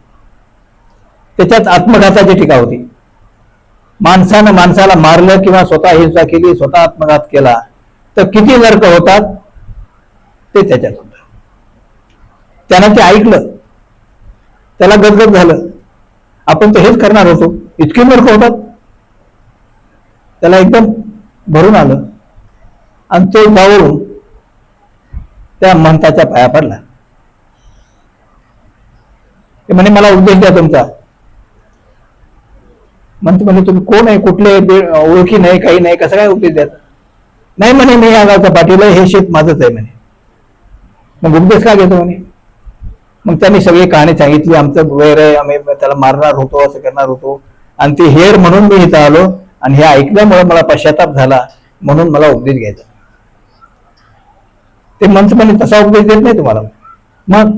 त्याच्यात आत्मघाताची टीका होती. माणसानं माणसाला मारलं किंवा स्वतः हिंसा केली, स्वतः आत्मघात केला तर किती नरक होतात ते त्याच्यात होत. त्यानं ते ऐकलं, त्याला गदगद झालं, आपण तर हेच करणार होतो, इतके नरक होतात. त्याला एकदम भरून आलं आणि तो जाऊन त्या महंताच्या पाया पडला. ते म्हणे मला उपदेश द्या तुमचा. म्हणतो म्हणे तुम्ही कोण आहे, कुठले ओळखी नाही, काही नाही, कसं काय उपदेश द्या? नाही म्हणे मी या गावचा पाटील आहे, हे शेत माझंच आहे म्हणे. मग उपदेश का घेतो म्हणे? मग त्यांनी सगळी कहाणी सांगितली, आमचं वैर आहे, आम्ही त्याला मारणार होतो, असं करणार होतो, आणि ते हेर म्हणून मी इथं आलो आणि हे ऐकल्यामुळे मला पश्चाताप झाला, म्हणून मला उपदेश घ्यायचा. ते म्हणतो म्हणे तसा उपदेश देत नाही तुम्हाला. मग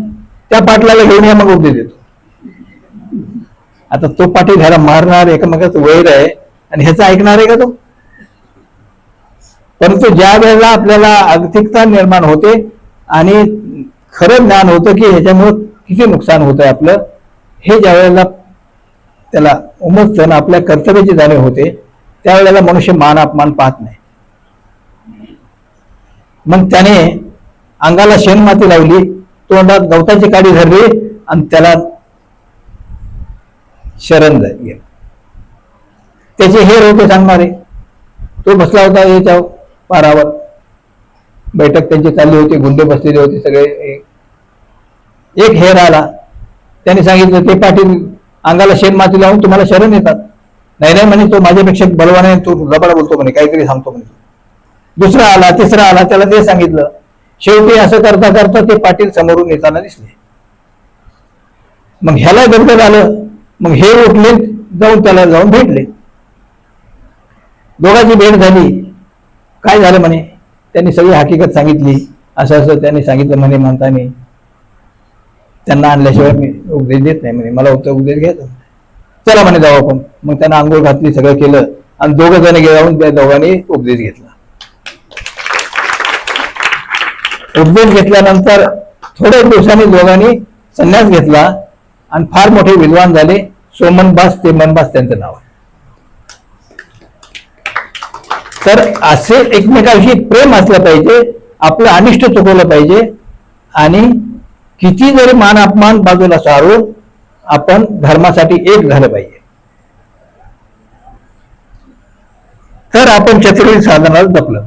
त्या पाटलाला घेऊन या, मग उपदेश देतो. आता तो पाटील ह्याला मारणार, एकमेकाचं वैर आहे आणि ह्याचं ऐकणार आहे का तो? परंतु ज्या वेळेला आपल्याला आर्थिकता निर्माण होते आणि खरं ज्ञान होतं की ह्याच्यामुळे किती नुकसान होतंय आपलं, हे ज्या वेळेला त्याला उमजतं, आपल्या कर्तव्याची जाणीव होते, त्यावेळेला मनुष्य मान अपमान पाहत नाही. मग त्याने अंगाला शेणमाती लावली, तोंडात गवताची काडी धरली आणि त्याला शरण गेलं. त्याचे हेर होते सांगणारे. तो बसला होता याच्या पारावर, बैठक त्यांची चालली होती, गुंडे बसलेले होते सगळे. एक हेर आला, त्याने सांगितलं ते पाटील अंगाला शेण माती लावून तुम्हाला शरण येतात. नाही नाही म्हणे, तो माझ्यापेक्षा बलवान आहे, तो लबाड बोलतो म्हणे, काहीतरी सांगतो म्हणे. दुसरा आला, तिसरा आला, त्याला ते सांगितलं शेवटी असं करता करता ते पाटील समोरून येताना दिसले. मग ह्याला गडबड आलं. मग हे उठले, जाऊन त्याला जाऊन भेटले. दोघांची भेट झाली. काय झालं म्हणे, त्यांनी सगळी हकीकत सांगितली. असं असं त्यांनी सांगितलं म्हणे. म्हणताने त्यांना आणल्याशिवाय मी उपदेश देत नाही म्हणे, मला उपदेश घ्यायचा. चला म्हणे जाऊ आपण. मग त्यांना आंघोळ घातली, सगळं केलं आणि दोघं जण जाऊन त्या दोघांनी उपदेश घेतला. उपदेश घेतल्यानंतर थोड्या दिवसांनी दोघांनी संन्यास घेतला आणि फार मोठे विद्वान झाले. सोमनबास ते मनबास त्यांचं नाव आहे. तर असे एकमेकांविषयी प्रेम असलं पाहिजे, आपलं अनिष्ट चुकवलं पाहिजे आणि किती जरी मान अपमान बाजूला सारून आपण धर्मासाठी एक झालं पाहिजे. तर आपण चतुर्विध साधनाला जपलं.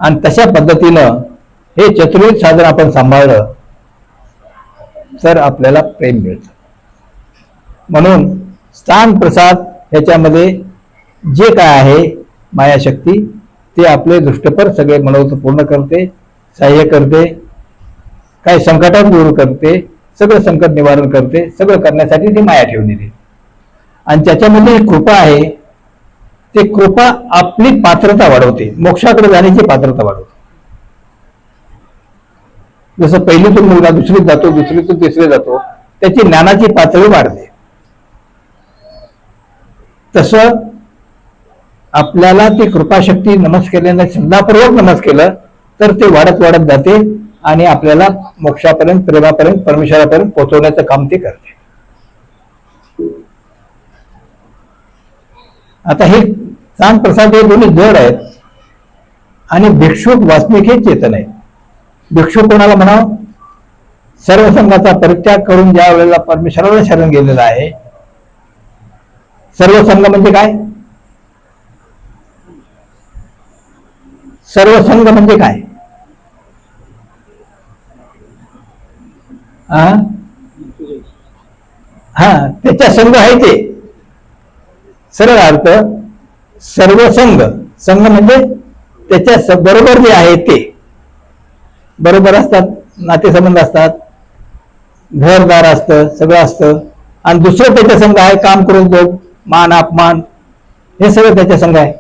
आणि तशा पद्धतीनं हे चतुर्विध साधन आपण सांभाळलं तर आपल्याला प्रेम मिळतं. म्हणून स्थान प्रसाद ह्याच्यामध्ये जे काय आहे मायाशक्ती, ते आपले दृष्टपर सगळे मनोरथ पूर्ण करते, सहाय्य करते, काही संकटात दूर करते, सगळं संकट निवारण करते. सगळं करण्यासाठी ती माया ठेवलेली. आणि त्याच्यामध्ये कृपा आहे, ते कृपा आपली पात्रता वाढवते, मोक्षाकडे जाण्याची पात्रता वाढवते. जसं पहिलीतून मुलगा दुसरीत जातो, दुसरीतून तिसरीत जातो, त्याची ज्ञानाची पातळी वाढते. तसं आपल्याला ती कृपाशक्ती नमस केल्याने, श्रद्धापूर्वक नमस केलं तर ते वाढत वाढत जाते आणि आपल्याला मोक्षापर्यंत, प्रेमापर्यंत, परमेश्वरापर्यंत पोहोचवण्याचं काम ते करते. आता हे स्थान प्रसाद हे दोन्ही जड आहेत आणि भिक्षुक वासनिक हे चेतन आहे. भिक्षुक कोणाला म्हणावं? सर्व संघाचा परित्याग करून ज्या वेळेला परमेश्वराला शरण गेलेला आहे. सर्व संघ म्हणजे काय? सर्व संघ म्हणजे काय? हा, त्याच्या संघ आहे ते. सरळ अर्थ सर्व संघ. संघ म्हणजे त्याच्या बरोबर जे आहे ते. बरोबर असतात, नातेसंबंध असतात, घरदार असतं, सगळं असतं. आणि दुसरं त्याच्या संघ आहे काम करून दोघ, मान अपमान, हे सगळं त्याच्या संघ आहे.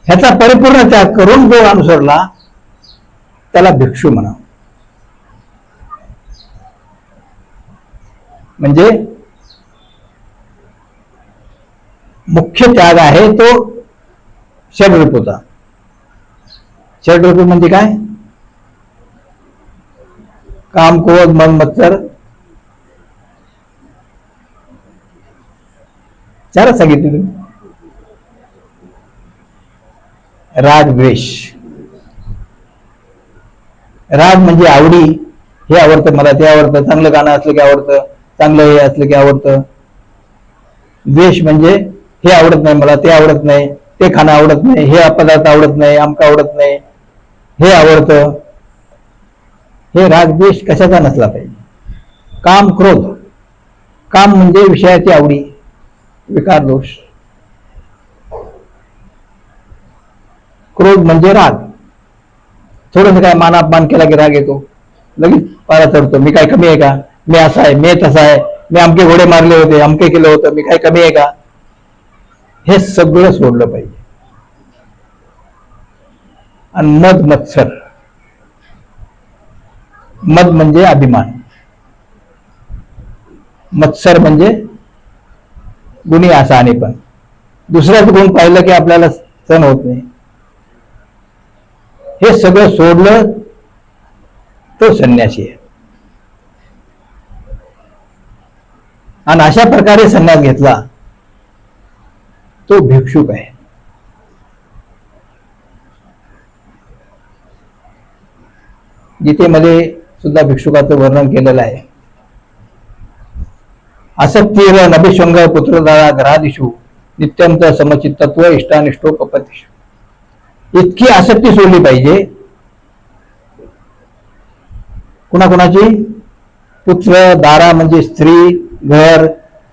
ह्याचा परिपूर्ण त्याग करून जो अनुसरला त्याला भिक्षू म्हणा. म्हणजे मुख्य त्याग आहे तो षड्रिपूचा. षड्रिपू म्हणजे काय? काम, क्रोध, मन, मत्सर, चारच सांगितले तुम्ही. राग, द्वेष. राग म्हणजे आवडी, हे आवडतं मला, ते आवडतं, चांगलं गाणं असलं की आवडतं, चांगलं हे असलं की आवडतं. द्वेष म्हणजे हे आवडत नाही मला, ते आवडत नाही, ते खाणं आवडत नाही, हे पदार्थ आवडत नाही, आमका आवडत नाही, हे आवडतं. हे राग द्वेष कशाचा नसला पाहिजे. काम, क्रोध. काम म्हणजे विषयाची आवडी, विकार दोष. क्रोध म्हणजे राग. थोडंसं काय मानापमान केला की राग येतो, लगेच पारा चढतो. मी काय कमी आहे का? मी असा आहे, मी तसा आहे, मी अमके घोडे मारले होते, अमके केलं होतं, मी काय कमी आहे का? हे सगळं सोडलं पाहिजे. आणि मद, मत्सर. मद म्हणजे अभिमान, मत्सर म्हणजे गुणी असा. आणि पण दुसऱ्याच गुण पाहिलं की आपल्याला सहन होत नाही. हे सगळं सोडलं तो संन्यासी आहे. आणि अशा प्रकारे संन्यास घेतला तो भिक्षुक आहे. गीतेमध्ये सुद्धा भिक्षुकाचं वर्णन केलेलं आहे. आसक्तीर नभिशंग पुत्रदारा घरादिषु नित्यंत समचित्तत्व इष्टानिष्टो कपतिषु. इतकी आसक्ती सोडली पाहिजे. कुणाकुणाची? पुत्र, दारा म्हणजे स्त्री, घर,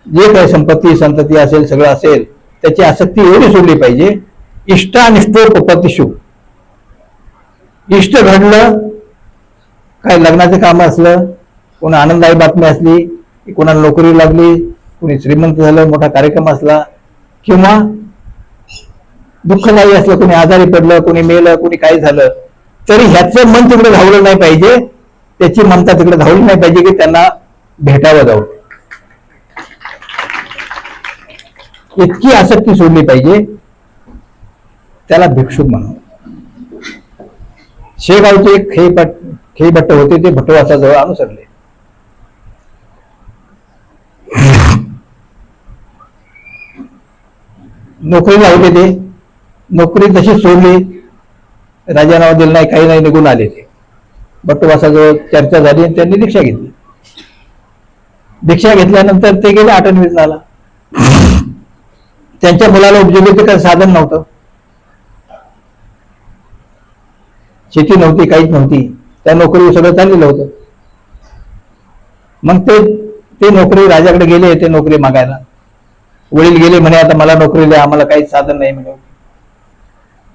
जे काही संपत्ती संतती असेल, सगळं असेल, त्याची आसक्ती एवढी सोडली पाहिजे इष्टानिष्टोपपत्तिषु. इष्ट घडलं, काय लग्नाचं काम असलं, कोणा आनंददायी बातमी असली, कोणाला नोकरी लागली, कोणी श्रीमंत झालं, मोठा कार्यक्रम असला, किंवा दुःखदायी असलं, कोणी आजारी पडलं, कोणी मेलं, कोणी काही झालं, तरी ह्याचं मन तिकडे धावलं नाही पाहिजे, त्याची ममता तिकडे धावली नाही पाहिजे की त्यांना भेटावं जाऊ. इतकी आसक्ती सोडली पाहिजे. त्याला भिक्षुक म्हणावं. शेगावचे एक खेळभट्ट होते, ते भट्टवासाजवळ अनुसरले. नोकरीला होते ते. नोकरी तशी सोडली, राजीनामा दिला नाही, काही नाही, निघून आले ते. भट्टवासाजवळ चर्चा झाली आणि त्यांनी दीक्षा घेतली. दीक्षा घेतल्यानंतर ते गेले आठवणीला. त्यांच्या मुलाला उपजीविकेचं काही साधन नव्हतं, शेती नव्हती, काहीच नव्हती. त्या नोकरीवर सगळं चाललेलं होतं. मग ते नोकरी राजाकडे गेले, ते नोकरी मागायला. वडील गेले, म्हणे आता मला नोकरी द्या, आम्हाला काहीच साधन नाही म्हणे.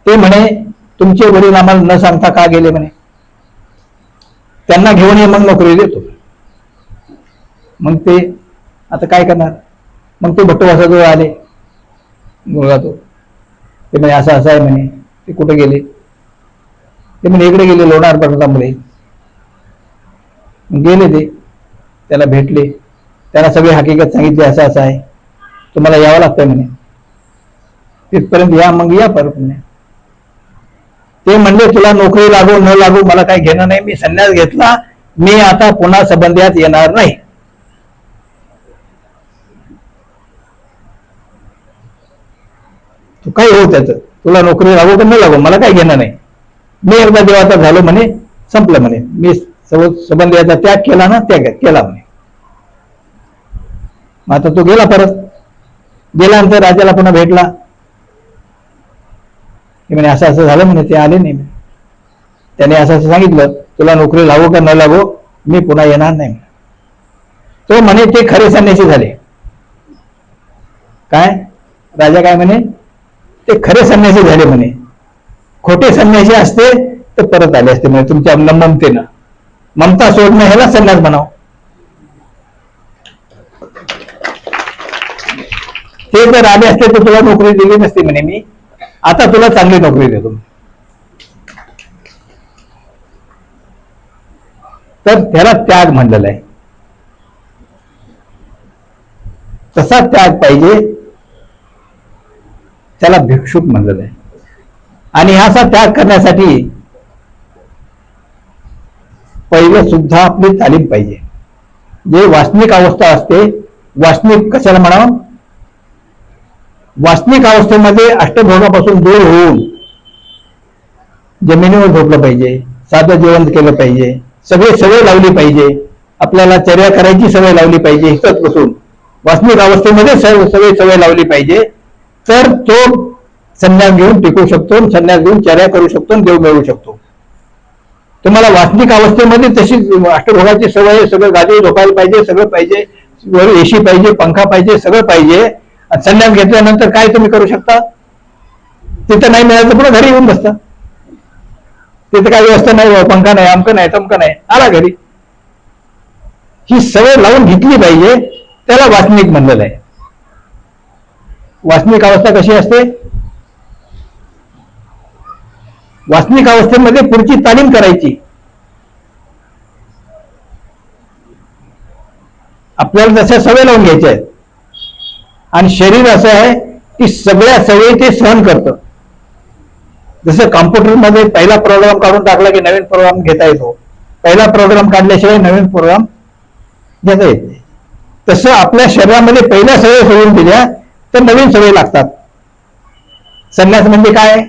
ते म्हणे तुमचे वडील आम्हाला न सांगता का गेले म्हणे, त्यांना घेऊन ये, मग नोकरी देतो. मग ते आता काय करणार. मग ते भट्टवासाजवळ आले, मुलगा तो. ते म्हणे असं असं आहे म्हणे. ते कुठे गेले, ते म्हणे इकडे गेले, लोणार पर्वतामध्ये गेले. ते त्याला भेटले, त्याला सगळी हकीकत सांगितली, असं असं आहे, तुम्हाला यावं लागतंय म्हणे, तिथपर्यंत या, मग या परत म्हणे. ते म्हणले तुला नोकरी लागू न लागू मला काही घेणं नाही, मी संन्यास घेतला, मी आता पुन्हा संबंधात येणार नाही. तू काय हो त्याच, तुला नोकरी लागू का न लागू मला काही घेणं नाही, मी एकदा देवाचा झालो म्हणे, संपलं म्हणे, मी संबंधाचा त्याग केला ना, त्याग केला म्हणे. मग आता तो गेला. परत गेल्यानंतर राजाला पुन्हा भेटला, म्हणे असं असं झालं म्हणे. ते आले नाही. त्याने असं असं सांगितलं, तुला नोकरी लागू का न लागू मी पुन्हा येणार नाही. तो म्हणे ते खरे संन्यासी झाले. काय राजा काय म्हणे, ते खरे संन्यासी झाले म्हणे. खोटे संन्यासी असते तर परत आले असते म्हणे तुमच्या ममतेनं. ममता सोडणं ह्याला संन्यास म्हणावं. ते जर आले असते तर तुला नोकरी दिली नसती म्हणे मी, आता तुला चांगली नोकरी देतो. तर त्याला त्याग म्हणलेला आहे. तसा त्याग पाहिजे, त्याला भिक्षुक म्हणलेलं आहे. आणि असा त्याग करण्यासाठी पहिलं सुद्धा आपली तालीम पाहिजे. जे वासनिक अवस्था असते, वासनिक कशाला म्हणावं, वासनिक अवस्थेमध्ये अष्टभोगापासून दूर होऊन जमिनीवर झोपलं पाहिजे, साधं जेवण केलं पाहिजे, सगळे सवय लावली पाहिजे, आपल्याला चर्या करायची सवय लावली पाहिजे. हिसत बसून वासनिक अवस्थेमध्ये सवय लावली पाहिजे, तर तो संन्यास घेऊन टिकू शकतो, संन्यास घेऊन चर्या करू शकतो, देव मिळवू शकतो. तुम्हाला वासनिक अवस्थेमध्ये तशी अष्टभोगाची सवय, सगळं गादी झोपायला पाहिजे, सगळं पाहिजे, वर एसी पाहिजे, पंखा पाहिजे, सगळं पाहिजे. संन्यास घेतल्यानंतर काय तुम्ही करू शकता, तिथं नाही मिळालं तर पुन्हा घरी येऊन बसता. तिथं काही व्यवस्था नाही, पंखा नाही, अमकं नाही, तमकं नाही, आला घरी. ही सवय लावून घेतली पाहिजे, त्याला वासनिक म्हणलेलं आहे. वासनिक अवस्था कशी असते, वासनिक अवस्थेमध्ये पुढची तालीम करायची. आपल्याला तशा सवय लावून घ्यायच्या आहेत. आणि शरीर असं आहे की सगळ्या सवयी ते सहन करतं. जसं कॉम्प्युटरमध्ये पहिला प्रोग्राम काढून टाकला की नवीन प्रोग्राम घेता येतो, पहिला प्रोग्राम काढल्याशिवाय नवीन प्रोग्राम घेता येत नाही. तसं आपल्या शरीरामध्ये पहिल्या सवयी सोडून दिल्या तर नवीन सवयी लागतात. संन्यास म्हणजे काय,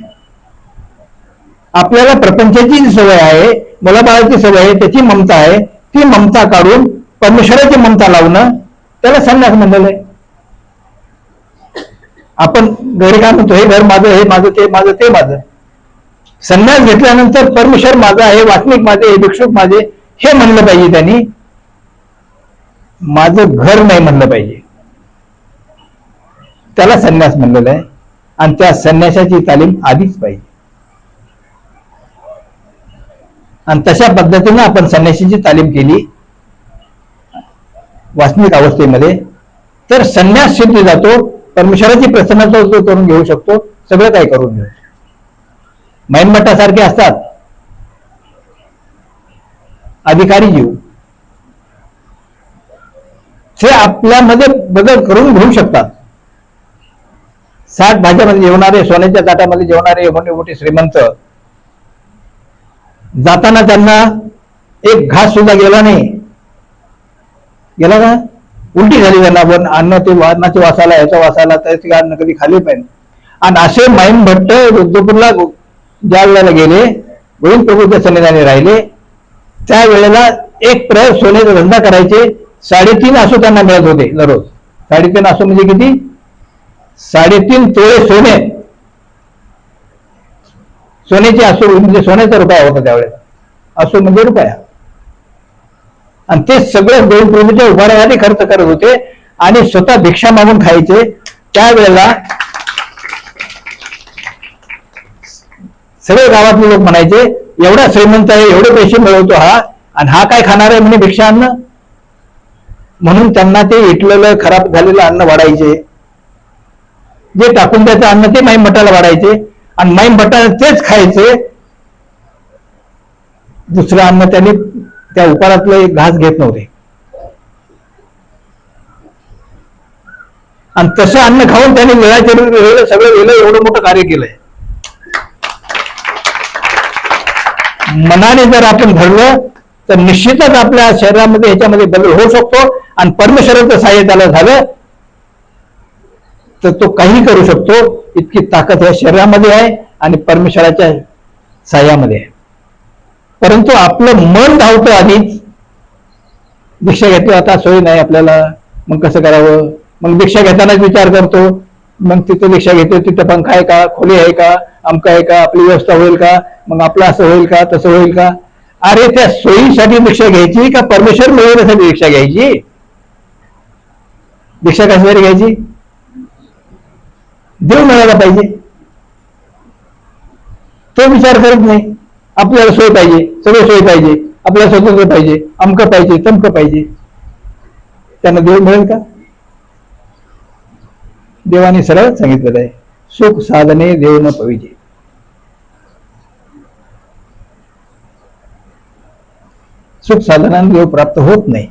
आपल्याला प्रपंचाची जी सवय आहे, मुलाबाळाची सवय आहे, त्याची ममता आहे, ती ममता काढून परमेश्वराची ममता लावणं, त्याला संन्यास म्हणलेलं आहे. आपण घरी काय म्हणतो, हे घर माझं, हे माझं, ते माझं, ते माझं. संन्यास घेतल्यानंतर परमेश्वर माझा आहे, वासनिक माझे, भिक्षुक माझे हे म्हणलं पाहिजे. त्यांनी माझं घर नाही म्हणलं पाहिजे, त्याला संन्यास म्हणलेलं आहे. आणि त्या संन्यासाची तालीम आधीच पाहिजे. आणि तशा पद्धतीनं आपण संन्यासाची तालीम केली वासनिक अवस्थेमध्ये तर संन्यास सिद्धी जातो, परमेश्वराची प्रसन्नता तो करून घेऊ शकतो, सगळं काही करून घेऊ शकतो. मैनमट्टासारखे असतात अधिकारी जीव, ते आपल्यामध्ये बदल करून घेऊ शकतात. 60 भाज्यामध्ये जेवणारे, सोन्याच्या ताटामध्ये जेवणारे मोठे मोठे श्रीमंत, जाताना त्यांना एक घास सुद्धा गेला नाही, गेला का? उलटी झाली त्यांना, पण अन्न ते अन्नाच्या वासाला, ह्याच्या वासाला, त्याचे अन्न कधी खाली पाहिजे. आणि असे मैन भट्ट रुद्रपूरला ज्या वेळेला गेले, गोविंद प्रभूच्या सन्निधानी राहिले, त्या वेळेला एक प्रहर सोन्याचा धंदा करायचे, 3.5 आसो त्यांना मिळत होते दररोज. 3.5 आसो म्हणजे किती? 3.5 तोळे सोने. सोन्याचे आसो म्हणजे सोन्याचा रुपया होता त्यावेळेला, आसो म्हणजे रुपया. आणि ते सगळं गोविंद प्रभूच्या उभारण्यासाठी खर्च करत होते आणि स्वतः भिक्षा मागून खायचे. त्यावेळेला सगळे गावातले लोक म्हणायचे, एवढा श्रीमंत आहे, एवढे पैसे मिळवतो हा, आणि हा काय खाणार आहे म्हणजे भिक्षा अन्न. म्हणून त्यांना ते इटलेलं खराब झालेलं अन्न वाढायचे, जे टाकून द्यायचं अन्न ते माईम भट्टाला वाढायचे, आणि माईम भट्टाला तेच खायचे. दुसरं अन्न त्यांनी त्या उपारातलं एक घास घेत नव्हते. आणि तसं अन्न खाऊन त्यांनी वेळा सगळं वेळेला एवढं मोठं कार्य केलंय. मनाने जर आपण धरलं तर निश्चितच आपल्या शरीरामध्ये ह्याच्यामध्ये बदल होऊ शकतो. आणि परमेश्वराचं सहाय्य त्याला झालं तर तो काही करू शकतो. इतकी ताकद या शरीरामध्ये आहे आणि परमेश्वराच्या सहाय्यामध्ये आहे. परंतु आपलं मन धावतं आधीच. भिक्षा घेतली, आता सोय नाही आपल्याला, मग कसं करावं? मग भिक्षा घेतानाच विचार करतो, मग तिथं भिक्षा घेतो, तिथं पंखा आहे का, खोली आहे का, अमका आहे का, आपली व्यवस्था होईल का, मग आपलं असं होईल का, तसं होईल का? अरे त्या सोयीसाठी भिक्षा घ्यायची का परमेश्वर मिळवण्यासाठी भिक्षा घ्यायची? भिक्षा कशासाठी घ्यायची? देव मिळायला पाहिजे. तो विचार करत नाही. आपल्याला सोय पाहिजे, सगळं सोय पाहिजे, आपल्याला स्वतंत्र पाहिजे, अमकं पाहिजे, तमकं पाहिजे. त्यांना देव मिळेल का? देवाने सरळ सांगितलेलं आहे, सुख साधने देव न पाहिजे. सुख साधनाने देव प्राप्त होत नाही.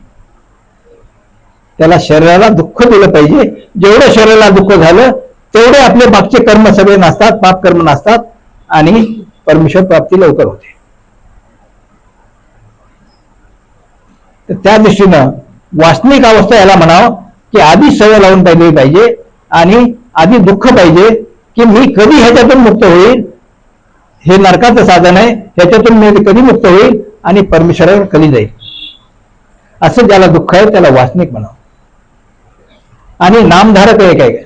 त्याला शरीराला दुःख दिलं पाहिजे. जेवढं शरीराला दुःख झालं तेवढे आपले मागचे कर्म सगळे नसतात, पाप कर्म नसतात, आणि परमेश्वर प्राप्ती लवकर होते. तर त्या दृष्टीनं वासनिक अवस्था याला म्हणावं की आधी सवय लावून पाहिजे आणि आधी दुःख पाहिजे की मी कधी ह्याच्यातून मुक्त होईल. हे नरकाचं साधन आहे, ह्याच्यातून मी कधी मुक्त होईल आणि परमेश्वरावर कधी जाईल. असं ज्याला दुःख आहे त्याला वासनिक म्हणावं. आणि नामधारक एक आहे.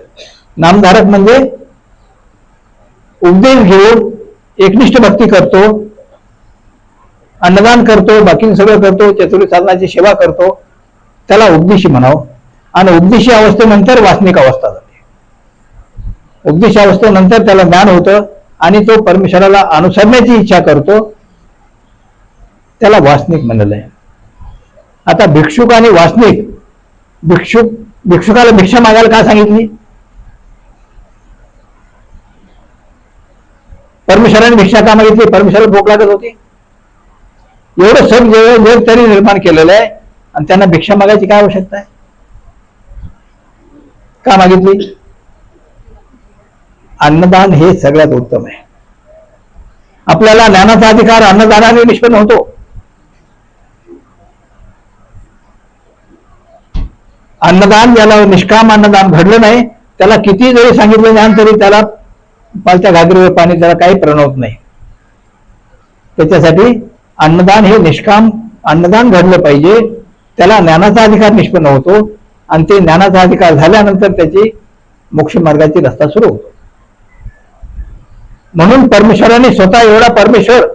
नामधारक म्हणजे उपदेश घेऊन एकनिष्ठ भक्ती करतो, अन्नदान करतो, बाकी सगळं करतो, चतुर्थ साधनाची सेवा करतो, त्याला उपदेशी म्हणावं. आणि उपदेशी अवस्थेनंतर वासनिक अवस्था जाते. उपदेश अवस्थेनंतर त्याला ज्ञान होतं आणि तो परमेश्वराला अनुसरण्याची इच्छा करतो, त्याला वासनिक म्हणलेलं आहे. आता भिक्षुक आणि वासनिक. भिक्षुकाला भिक्षा मागायला का सांगितली? परमेश्वराने भिक्षा का मागितली? परमेश्वराला भूक लागत होती. एवढं जग तरी निर्माण केलेलं आहे आणि त्यांना भिक्षा मागायची काय आवश्यकता आहे? का मागितली? अन्नदान हे सगळ्यात उत्तम आहे. आपल्याला ज्ञानाचा अधिकार अन्नदानाने निष्पन्न होतो. अन्नदान ज्याला निष्काम अन्नदान घडलं नाही त्याला किती जरी सांगितलं ज्ञान तरी त्याला पालच्या घागरीवर पाणी त्याला काही प्रणवत नाही. त्याच्यासाठी अन्नदान हे निष्काम अन्नदान घडलं पाहिजे. त्याला ज्ञानाचा अधिकार निष्पन्न होतो आणि ते ज्ञानाचा अधिकार झाल्यानंतर त्याची मोक्ष मार्गाची रस्ता सुरू होतो. म्हणून परमेश्वराने स्वतः एवढा परमेश्वर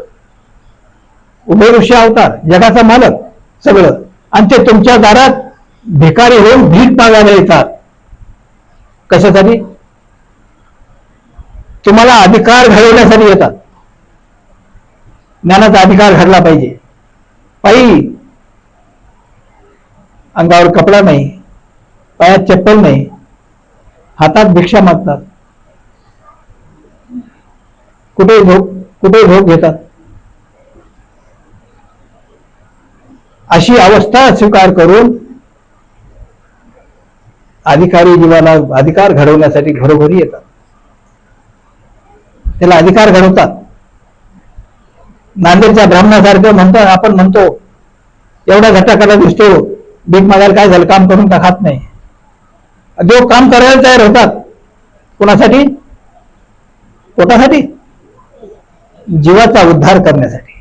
उभय ऋषी अवतार, जगाचा मालक सगळं, आणि ते तुमच्या दारात भिकारी होऊन भीक मागायला येतात. कशासाठी? तुम्हाला अधिकार घडवण्यासाठी येतात. ज्ञानाचा अधिकार घडला पाहिजे. पायी अंगावर कपडा नाही, पायात चप्पल नाही, हातात भिक्षा मागतात, कुठे झोप घेतात. अशी अवस्था स्वीकार करून अधिकारी जीवाला अधिकार घडवण्यासाठी घरोघरी येतात. त्याला अधिकार घडवतात. नांदेडच्या ब्राह्मणासारखं आपण म्हणतो एवढा घटकाला दिसतो, भीक मागायला काय झालं, काम करून का खात नाही. जो काम करायला तयार होतात. कोणासाठी? पोटासाठी, जीवाचा उद्धार करण्यासाठी.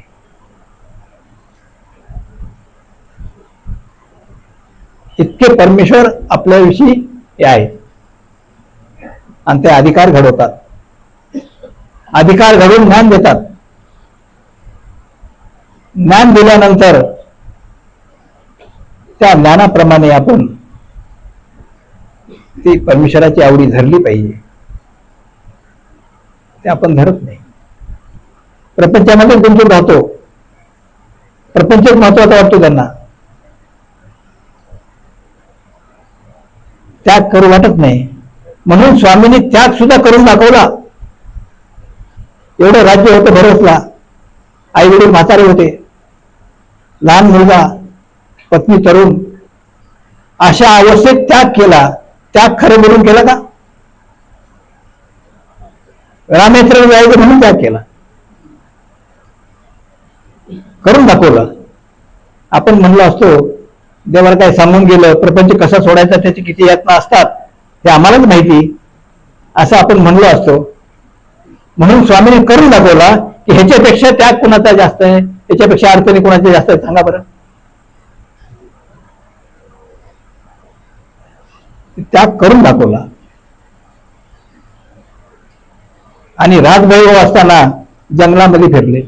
इतके परमेश्वर आपल्याविषयी आहे आणि ते अधिकार घडवतात. अधिकार घडवून ज्ञान देतात. ज्ञान दिल्यानंतर त्या ज्ञानाप्रमाणे आपण ती परमेश्वराची आवडी धरली पाहिजे. ते आपण धरत नाही. प्रपंचामध्ये गुंतून राहतो. प्रपंचच महत्वाचा वाटतो त्यांना. त्याग करू वाटत नाही. म्हणून स्वामींनी त्याग सुद्धा करून दाखवला. एवढं राज्य होतं भरसला. आई वडील म्हातारे होते. लहान मुलगा, पत्नी तरुण. अशा अवस्थेत त्याग केला. त्याग खरं बोलून केला का? रामेश्वर जायचं म्हणून त्याग केला. करून दाखवलं. आपण म्हणलो असतो देवाला काय सांगून गेलं, प्रपंच कसा सोडायचा, त्याची किती यातना असतात हे आम्हालाच माहिती, असं आपण म्हणलो असतो. म्हणून स्वामीने करून दाखवला की ह्याच्यापेक्षा त्याग कुणाचा जास्त आहे, ह्याच्यापेक्षा अडचणी कुणाच्या जास्त आहे, सांगा बरं. त्याग करून दाखवला. आणि राजवैभव असताना जंगलामध्ये फिरले.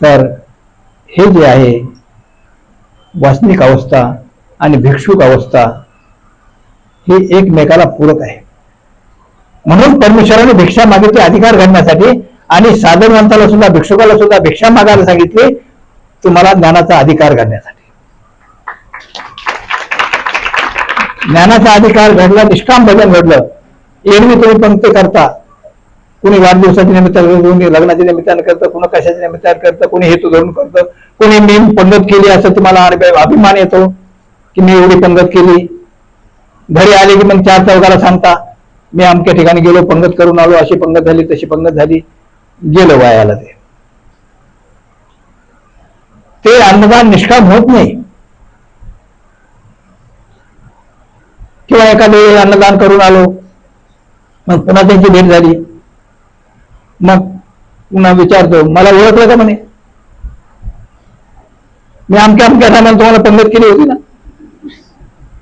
तर हे जे आहे वासनिक अवस्था आणि भिक्षुक अवस्था हे एकमेकाला पूरक आहे. म्हणून परमेश्वराने भिक्षा मागितली अधिकार घडण्यासाठी आणि साधनवंताला सुद्धा भिक्षुकाला सुद्धा भिक्षा मागायला सांगितले तुम्हाला ज्ञानाचा अधिकार घडण्यासाठी. ज्ञानाचा अधिकार घडला, निष्काम भजन घडलं. एरवी तुम्ही पंक्ती करता, कोणी वाढदिवसाच्या निमित्तानं, कोणी लग्नाच्या निमित्तानं करतं, कोणी कशाच्या निमित्तानं करतं, कोणी हेतू धरून करतं, कोणी मी पंगत केली असं तुम्हाला अभिमान येतो की मी एवढी पंगत केली. घरी आले की मग चार चौघाला सांगता मी अमक्या ठिकाणी गेलो, पंगत करून आलो, अशी पंगत झाली, तशी पंगत झाली. गेलं वायाला. ते अन्नदान निष्काम होत नाही. किंवा एखाद्या वेळी अन्नदान करून आलो, मग पुन्हा त्यांची भेट झाली, मग पुन्हा विचारतो मला ओळखलं का म्हणे, मी अमक्या टायमाला तुम्हाला पंगत केली होती ना.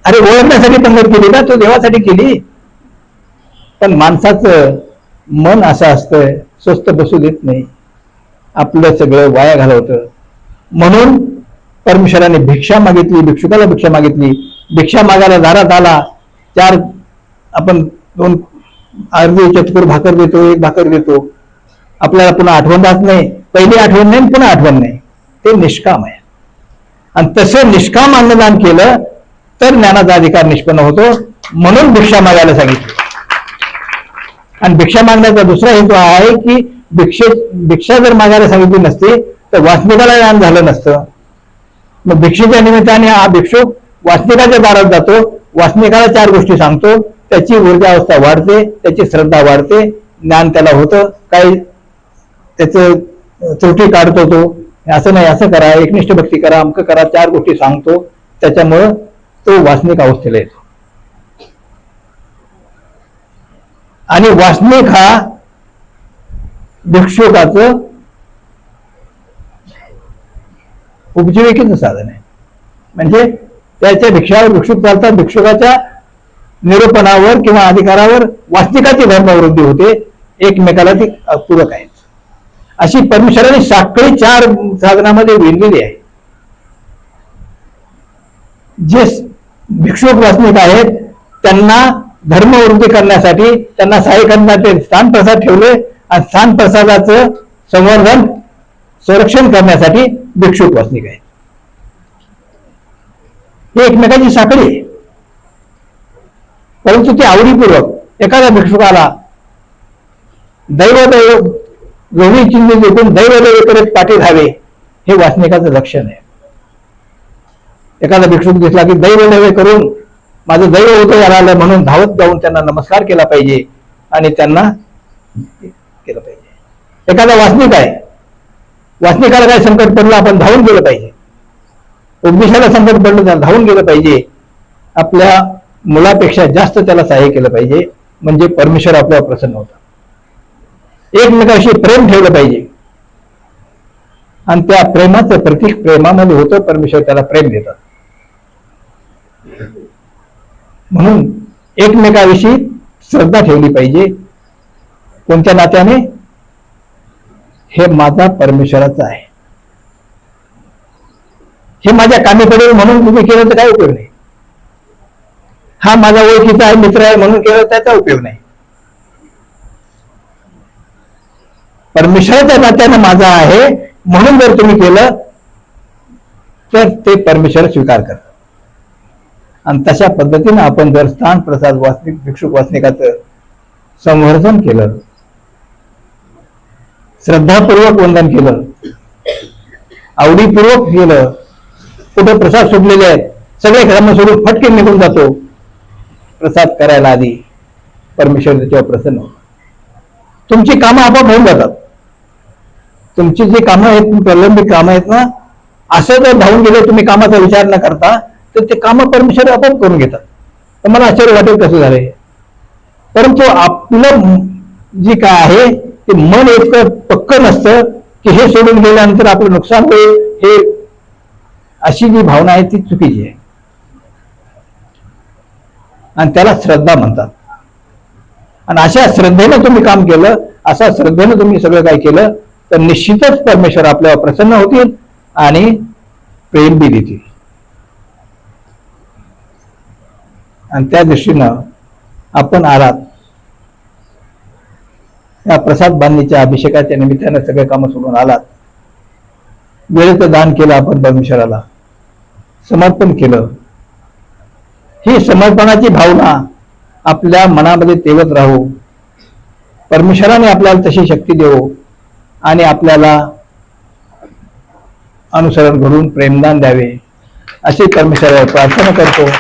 अरे ओळखण्यासाठी पंगत केली ना, तो देवासाठी केली. पण माणसाचं मन असं असतं, स्वस्त बसू देत नाही, आपलं सगळं वाया घालवतं. म्हणून परमेश्वराने भिक्षा मागितली, भिक्षुकाला भिक्षा मागितली. भिक्षा मागायला दारात आला, चार आपण दोन अर्धी चतकोर भाकर देतो, एक भाकर देतो. आपल्याला पुन्हा आठवण राहत नाही, पहिली आठवण नाही, पुन्हा आठवण नाही. ते निष्काम आहे. आणि तसं निष्काम अन्नदान केलं तर ज्ञानाचा अधिकार निष्पन्न होतो. म्हणून भिक्षा मागायला सांगितली. आणि भिक्षा मागण्याचा दुसरा हेतू हा आहे की भिक्षा जर मागायला सांगितली नसती तर वासनिकाला ज्ञान झालं नसतं. मग भिक्षेच्या निमित्ताने हा भिक्षुक वासनिकाच्या दारात जातो, वासनिकाला चार गोष्टी सांगतो, त्याची ऊर्जा अवस्था वाढते, त्याची श्रद्धा वाढते, ज्ञान त्याला होतं. काही त्याचं त्रुटी काढतो तो, असं नाही असं करा, एकनिष्ठ भक्ती करा, अमकं करा, चार गोष्टी सांगतो. त्याच्यामुळं तो वासनिक अवस्थेला येतो. आणि वासनिक हा भिक्षुकाचं उपजीविकेचं साधन आहे. म्हणजे त्याच्या भिक्षावर भिक्षुक चालतात. भिक्षुकाच्या निरूपणावर किंवा अधिकारावर वासनिकाची धर्मवृद्धी होते. एकमेकाला ती पूरक आहेत. अशी परमेश्वराने साखळी चार साधनामध्ये विणलेली आहे. जे भिक्षुक वासनिक आहेत त्यांना धर्मवृद्धी करण्यासाठी त्यांना सहाय्य करण्याचे स्थान प्रसाद ठेवले आणि स्थान प्रसादाचं संवर्धन संरक्षण करण्यासाठी भिक्षुक वसनिक आहेत. ही एकमेकाची साखळी आहे. परंतु ते आवडीपूर्वक एखाद्या भिक्षुकाला दैवदैव गवळी चिन्ह देखून दैवदैवेकडे पाठी धावे हे वासनिकाचं लक्षण आहे. एखादा भिक्षुक दिसला की दैवदैव करून माझं दैव होतं याला म्हणून धावत जाऊन त्यांना नमस्कार केला पाहिजे आणि त्यांना केलं पाहिजे. एखादा वासनिक आहे, वासनिकाला काय संकट पडलं आपण धावून गेलं पाहिजे. उपदेशाला संकट पडलं तर धावून गेलं पाहिजे. आपल्या मुलापेक्षा जास्त त्याला सहाय्य केलं पाहिजे, म्हणजे परमेश्वर आपल्यावर प्रसन्न होता. एकमेकाशी प्रेम ठेवलं पाहिजे आणि त्या प्रेमाचं प्रतीक प्रेमामध्ये होतं. परमेश्वर त्याला प्रेम देतात. म्हणून एकमेकाविषयी श्रद्धा ठेवली पाहिजे. कोणत्या नात्याने? हे माझा परमेश्वराचा आहे, हे माझ्या कामी पडेल म्हणून तुम्ही केलं तर काय उपयोग नाही. हा माझा ओळखीचा आहे, मित्र आहे म्हणून केलं त्याचा उपयोग नाही. परमेश्वराच्या नात्यानं माझा आहे म्हणून जर तुम्ही केलं तर ते परमेश्वर स्वीकार करतात. आणि तशा पद्धतीनं आपण जर स्थान प्रसाद वासनिक भिक्षुक वासनिकाचं संवर्धन केलं, श्रद्धापूर्वक वंदन केलं, आवडीपूर्वक केलं, कुठे प्रसाद सुटलेले आहेत सगळे कामं सोडून फटके निघून जातो प्रसाद करायला आधी, परमेश्वर त्याच्यावर प्रसन्न होतो. तुमची कामं आपोआप होऊन जातात. तुमची जी कामं आहेत प्रलंबित कामं आहेत ना, असं जर धावून गेले तुम्ही कामाचा विचार न करता तर ते कामं परमेश्वर आपोआप करून घेतात. तर मला आश्चर्य वाटेल कसं झालंय. परंतु आपलं जे काय आहे ते मन इतकं पक्कं नसतं की हे सोडून गेल्यानंतर आपलं नुकसान होईल, हे अशी जी भावना आहे ती चुकीची आहे. आणि त्याला श्रद्धा म्हणतात. आणि अशा श्रद्धेनं तुम्ही काम केलं, अशा श्रद्धेनं तुम्ही सगळं काय केलं तर निश्चितच परमेश्वर आपल्यावर प्रसन्न होतील आणि प्रेम बी देतील. आणि त्या दृष्टीनं आपण आलात या प्रसाद बांधणीच्या अभिषेकाच्या निमित्तानं सगळे कामं सोडून आलात. वेळेचं दान केलं आपण परमेश्वराला, समर्पण केलं. ही समर्पणाची भावना आपल्या मनामध्ये तेवत राहू. परमेश्वराने आपल्याला तशी शक्ती देऊ आणि आपल्याला अनुसरण करून प्रेमदान द्यावे अशी परमेश्वराला प्रार्थना करतो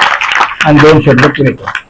आणि 2 शब्द पुरे करतो.